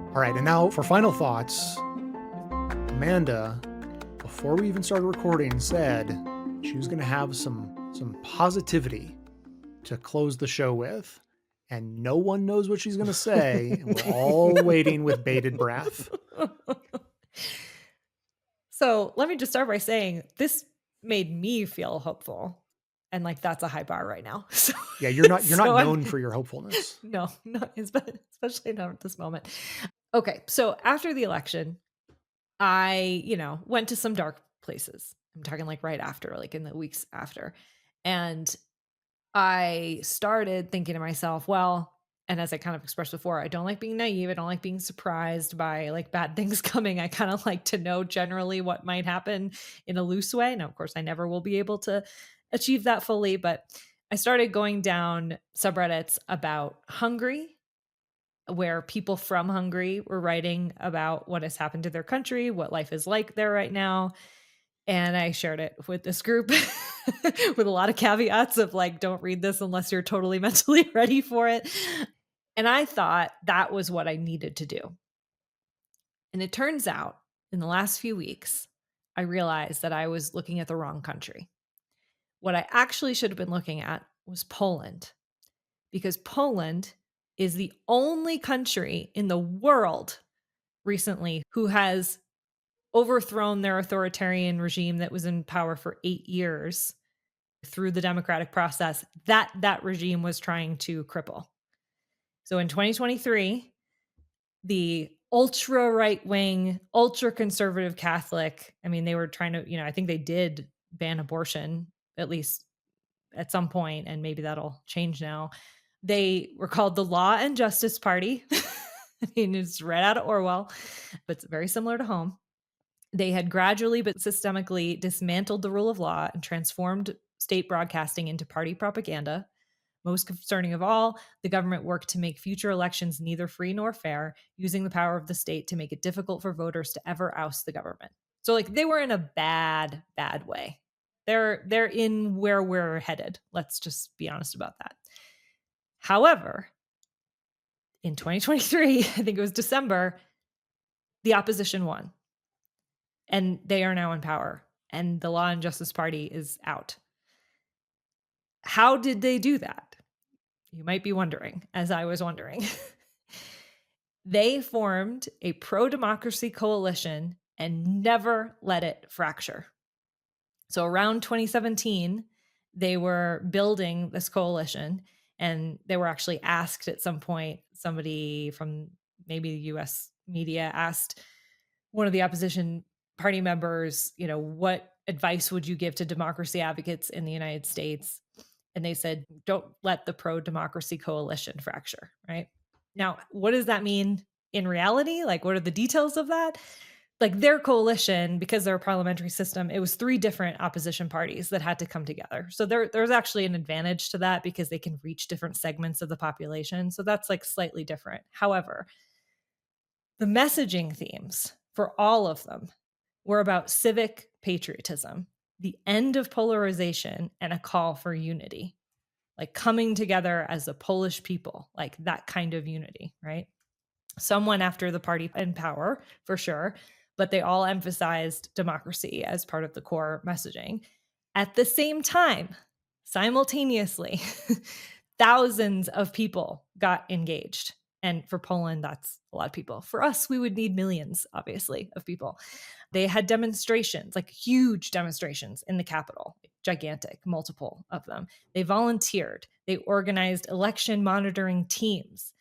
All right, and now for final thoughts, Amanda, before we even started recording, said she was going to have some positivity to close the show with, and no one knows what she's going to say, and we're all waiting with bated breath. So let me just start by saying this made me feel hopeful. And like, that's a high bar right now. So, yeah, you're not known for your hopefulness. No, especially not at this moment. Okay. So after the election, I, went to some dark places. I'm talking like right after, like in the weeks after. And I started thinking to myself, well, and as I kind of expressed before, I don't like being naive. I don't like being surprised by like bad things coming. I kind of like to know generally what might happen in a loose way. Now, of course, I never will be able to achieve that fully, but I started going down subreddits about Hungary, where people from Hungary were writing about what has happened to their country, what life is like there right now. And I shared it with this group with a lot of caveats of like, don't read this unless you're totally mentally ready for it. And I thought that was what I needed to do. And it turns out in the last few weeks, I realized that I was looking at the wrong country. What I actually should have been looking at was Poland, because Poland is the only country in the world recently who has overthrown their authoritarian regime that was in power for 8 years through the democratic process that regime was trying to cripple. So in 2023, the ultra right-wing, ultra conservative Catholic, I mean, they were trying to, I think they did ban abortion, at least at some point, and maybe that'll change now. They were called the Law and Justice Party. I mean, it's right out of Orwell, but it's very similar to home. They had gradually but systemically dismantled the rule of law and transformed state broadcasting into party propaganda. Most concerning of all, the government worked to make future elections neither free nor fair, using the power of the state to make it difficult for voters to ever oust the government. So like they were in a bad way. They're in where we're headed. Let's just be honest about that. However, in 2023, I think it was December, the opposition won. And they are now in power. And the Law and Justice Party is out. How did they do that? You might be wondering, as I was wondering. They formed a pro-democracy coalition and never let it fracture. So around 2017, they were building this coalition, and they were actually asked at some point, somebody from maybe the US media asked one of the opposition party members, what advice would you give to democracy advocates in the United States? And they said, don't let the pro-democracy coalition fracture, right? Now, what does that mean in reality? Like, what are the details of that? Like their coalition, because they're a parliamentary system, it was 3 different opposition parties that had to come together. So there's actually an advantage to that because they can reach different segments of the population. So that's like slightly different. However, the messaging themes for all of them were about civic patriotism, the end of polarization, and a call for unity, like coming together as a Polish people, like that kind of unity, right? Some went after the party in power, for sure, but they all emphasized democracy as part of the core messaging. At the same time, simultaneously, thousands of people got engaged. And for Poland, that's a lot of people. For us, we would need millions, obviously, of people. They had demonstrations, like huge demonstrations in the Capitol, gigantic, multiple of them. They volunteered. They organized election monitoring teams.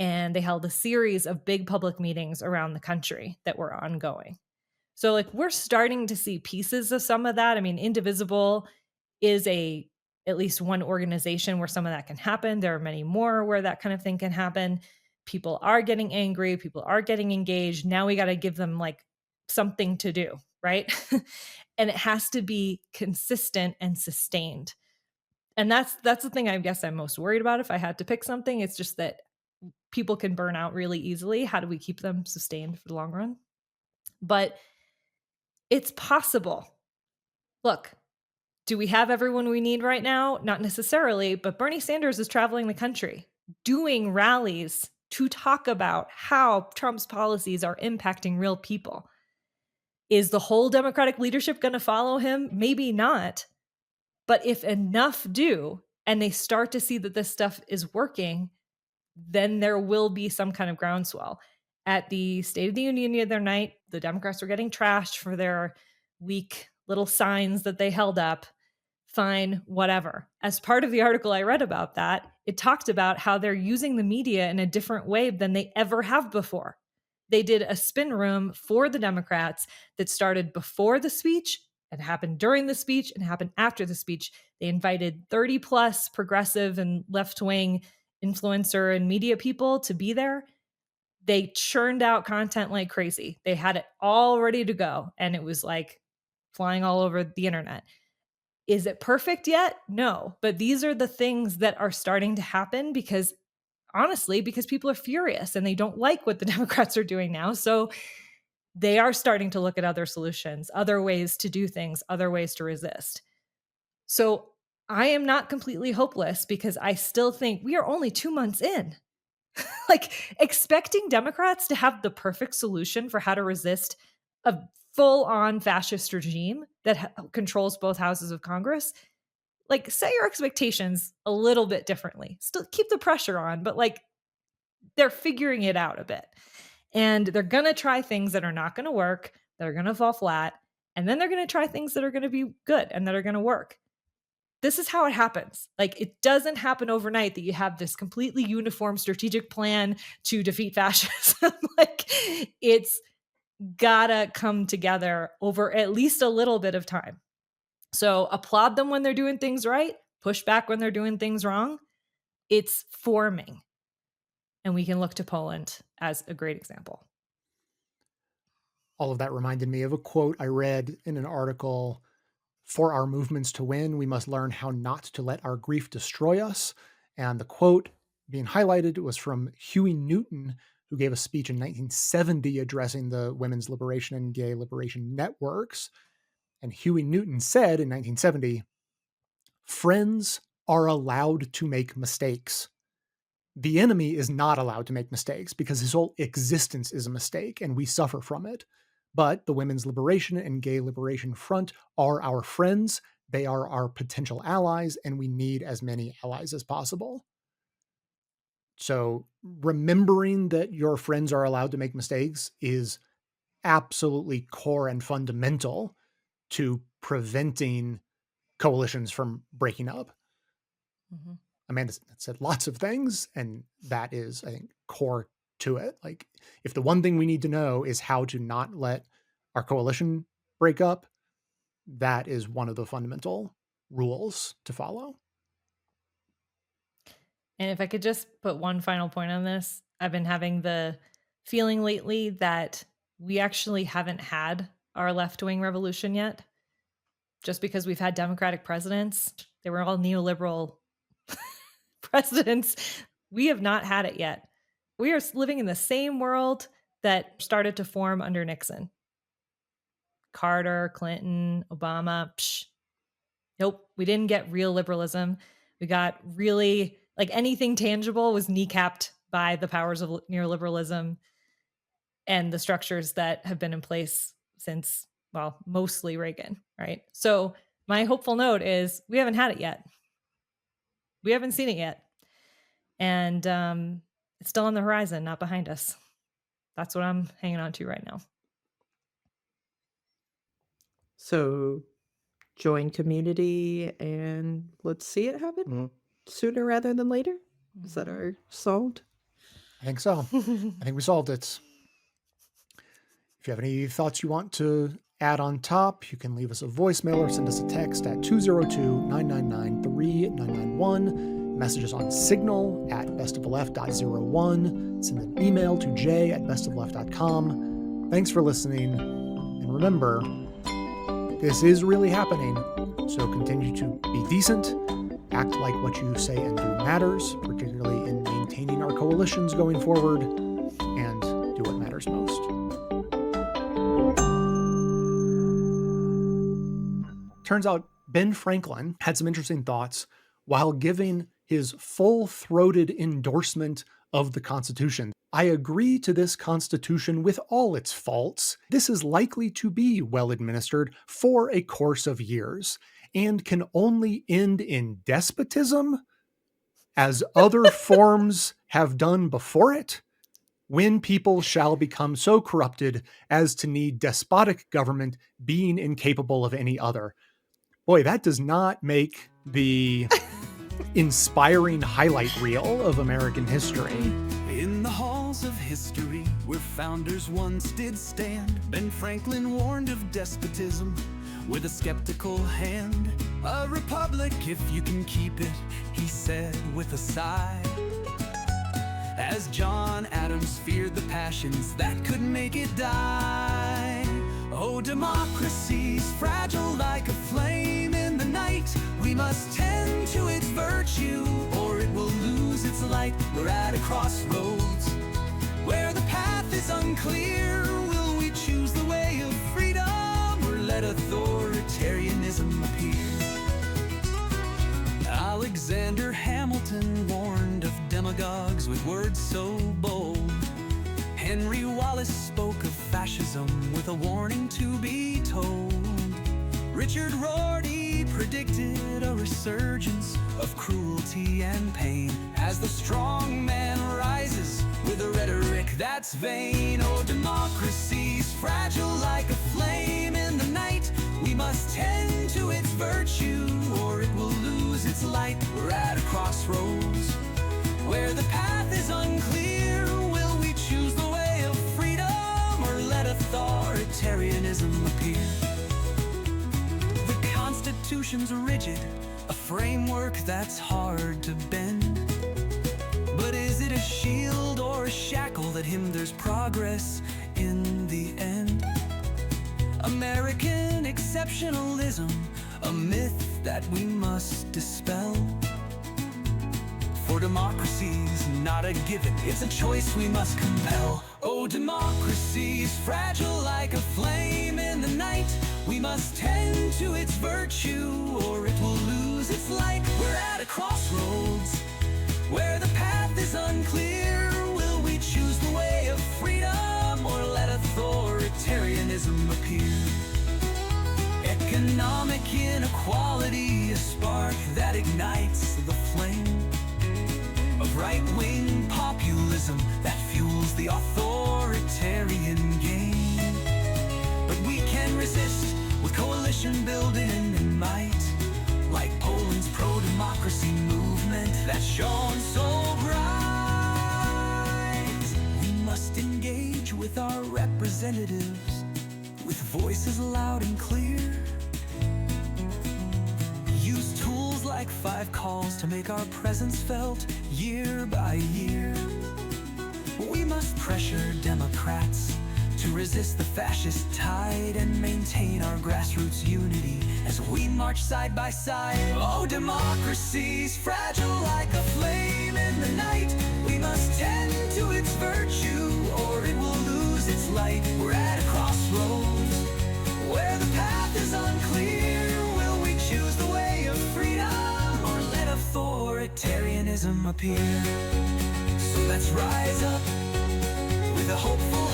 And they held a series of big public meetings around the country that were ongoing. So like we're starting to see pieces of some of that. I mean, Indivisible is at least one organization where some of that can happen. There are many more where that kind of thing can happen. People are getting angry. People are getting engaged. Now we got to give them like something to do, right? And it has to be consistent and sustained. And that's the thing I guess I'm most worried about if I had to pick something. It's just that people can burn out really easily. How do we keep them sustained for the long run? But it's possible. Look, do we have everyone we need right now? Not necessarily, but Bernie Sanders is traveling the country, doing rallies to talk about how Trump's policies are impacting real people. Is the whole Democratic leadership going to follow him? Maybe not. But if enough do, and they start to see that this stuff is working, then there will be some kind of groundswell. At the State of the Union the other night, the Democrats were getting trashed for their weak little signs that they held up. Fine, whatever. As part of the article I read about that, it talked about how they're using the media in a different way than they ever have before. They did a spin room for the Democrats that started before the speech and happened during the speech and happened after the speech. They invited 30 plus progressive and left-wing influencer and media people to be there. They churned out content like crazy. They had it all ready to go, and it was like flying all over the internet. Is it perfect yet? No, but these are the things that are starting to happen because people are furious and they don't like what the Democrats are doing now. So they are starting to look at other solutions, other ways to do things, other ways to resist. So I am not completely hopeless because I still think we are only 2 months in. Like expecting Democrats to have the perfect solution for how to resist a full-on fascist regime that controls both houses of Congress, like set your expectations a little bit differently. Still keep the pressure on, but like they're figuring it out a bit. And they're going to try things that are not going to work, that are going to fall flat, and then they're going to try things that are going to be good and that are going to work. This is how it happens. Like, it doesn't happen overnight that you have this completely uniform strategic plan to defeat fascism. Like, it's gotta come together over at least a little bit of time. So applaud them when they're doing things right, push back when they're doing things wrong. It's forming. And we can look to Poland as a great example. All of that reminded me of a quote I read in an article. For our movements to win, we must learn how not to let our grief destroy us. And the quote being highlighted was from Huey Newton, who gave a speech in 1970 addressing the women's liberation and gay liberation networks. And Huey Newton said in 1970, "Friends are allowed to make mistakes. The enemy is not allowed to make mistakes because his whole existence is a mistake and we suffer from it. But the Women's Liberation and Gay Liberation Front are our friends. They are our potential allies, and we need as many allies as possible." So remembering that your friends are allowed to make mistakes is absolutely core and fundamental to preventing coalitions from breaking up. Mm-hmm. Amanda said lots of things, and that is, I think, core to it. Like, if the one thing we need to know is how to not let our coalition break up, that is one of the fundamental rules to follow. And if I could just put one final point on this, I've been having the feeling lately that we actually haven't had our left-wing revolution yet. Just because we've had Democratic presidents, they were all neoliberal presidents. We have not had it yet. We are living in the same world that started to form under Nixon. Carter, Clinton, Obama. Nope, we didn't get real liberalism. We got really, like, anything tangible was kneecapped by the powers of neoliberalism and the structures that have been in place since, well, mostly Reagan, right? So my hopeful note is we haven't had it yet. We haven't seen it yet. And it's still on the horizon, not behind us. That's what I'm hanging on to right now. So join community and let's see it happen sooner rather than later. Is that our solved? I think so. I think we solved it. If you have any thoughts you want to add on top, you can leave us a voicemail or send us a text at 202-999-3991. Messages on Signal at bestofleft.01. Send an email to j@bestofleft.com. Thanks for listening. And remember, this is really happening. So continue to be decent, act like what you say and do matters, particularly in maintaining our coalitions going forward, and do what matters most. Turns out Ben Franklin had some interesting thoughts while giving his full-throated endorsement of the Constitution. "I agree to this Constitution with all its faults. This is likely to be well administered for a course of years and can only end in despotism, as other forms have done before it, when people shall become so corrupted as to need despotic government, being incapable of any other." Boy, that does not make the inspiring highlight reel of American history. In the halls of history, where founders once did stand, Ben Franklin warned of despotism with a skeptical hand. "A republic, if you can keep it," he said with a sigh. As John Adams feared the passions that could make it die. "Oh, democracy's fragile like a flame in the night. We must tend to its virtue, or it will lose its light. We're at a crossroads where the path is unclear. Will we choose the way of freedom, or let authoritarianism appear?" Alexander Hamilton warned of demagogues with words so bold. Henry Wallace spoke of fascism with a warning to be told. Richard Rorty predicted a resurgence of cruelty and pain as the strong man rises with a rhetoric that that's vain. Oh, democracy's fragile like a flame in the night. We must tend to its virtue, or it will lose its light. We're at a crossroads where the path is unclear. Will we choose the way of freedom, or let authoritarianism appear? The Constitution's rigid, a framework that's hard to bend. But is it a shield or a shackle that hinders progress in the end? American exceptionalism, a myth that we must dispel. For democracy's not a given, it's a choice we must compel. Oh, democracy's fragile like a flame in the night. We must tend to its virtue, or it will lose its light. We're at a crossroads where the path is unclear. Will we choose the way of freedom, or let authoritarianism appear? Economic inequality, a spark that ignites the flame of right-wing populism that fuels the authoritarian game. But we can resist with coalition building and might, like Poland's pro-democracy movement that shone so bright. We must engage with our representatives with voices loud and clear. Use tools like 5 calls to make our presence felt year by year. We must pressure Democrats to resist the fascist tide and maintain our grassroots unity as we march side by side. Oh, democracy's fragile like a flame in the night. We must tend to its virtue, or it will lose its light. We're at a crossroads where the path is unclear. Will we choose the way of freedom, or let authoritarianism appear? So let's rise up with a hopeful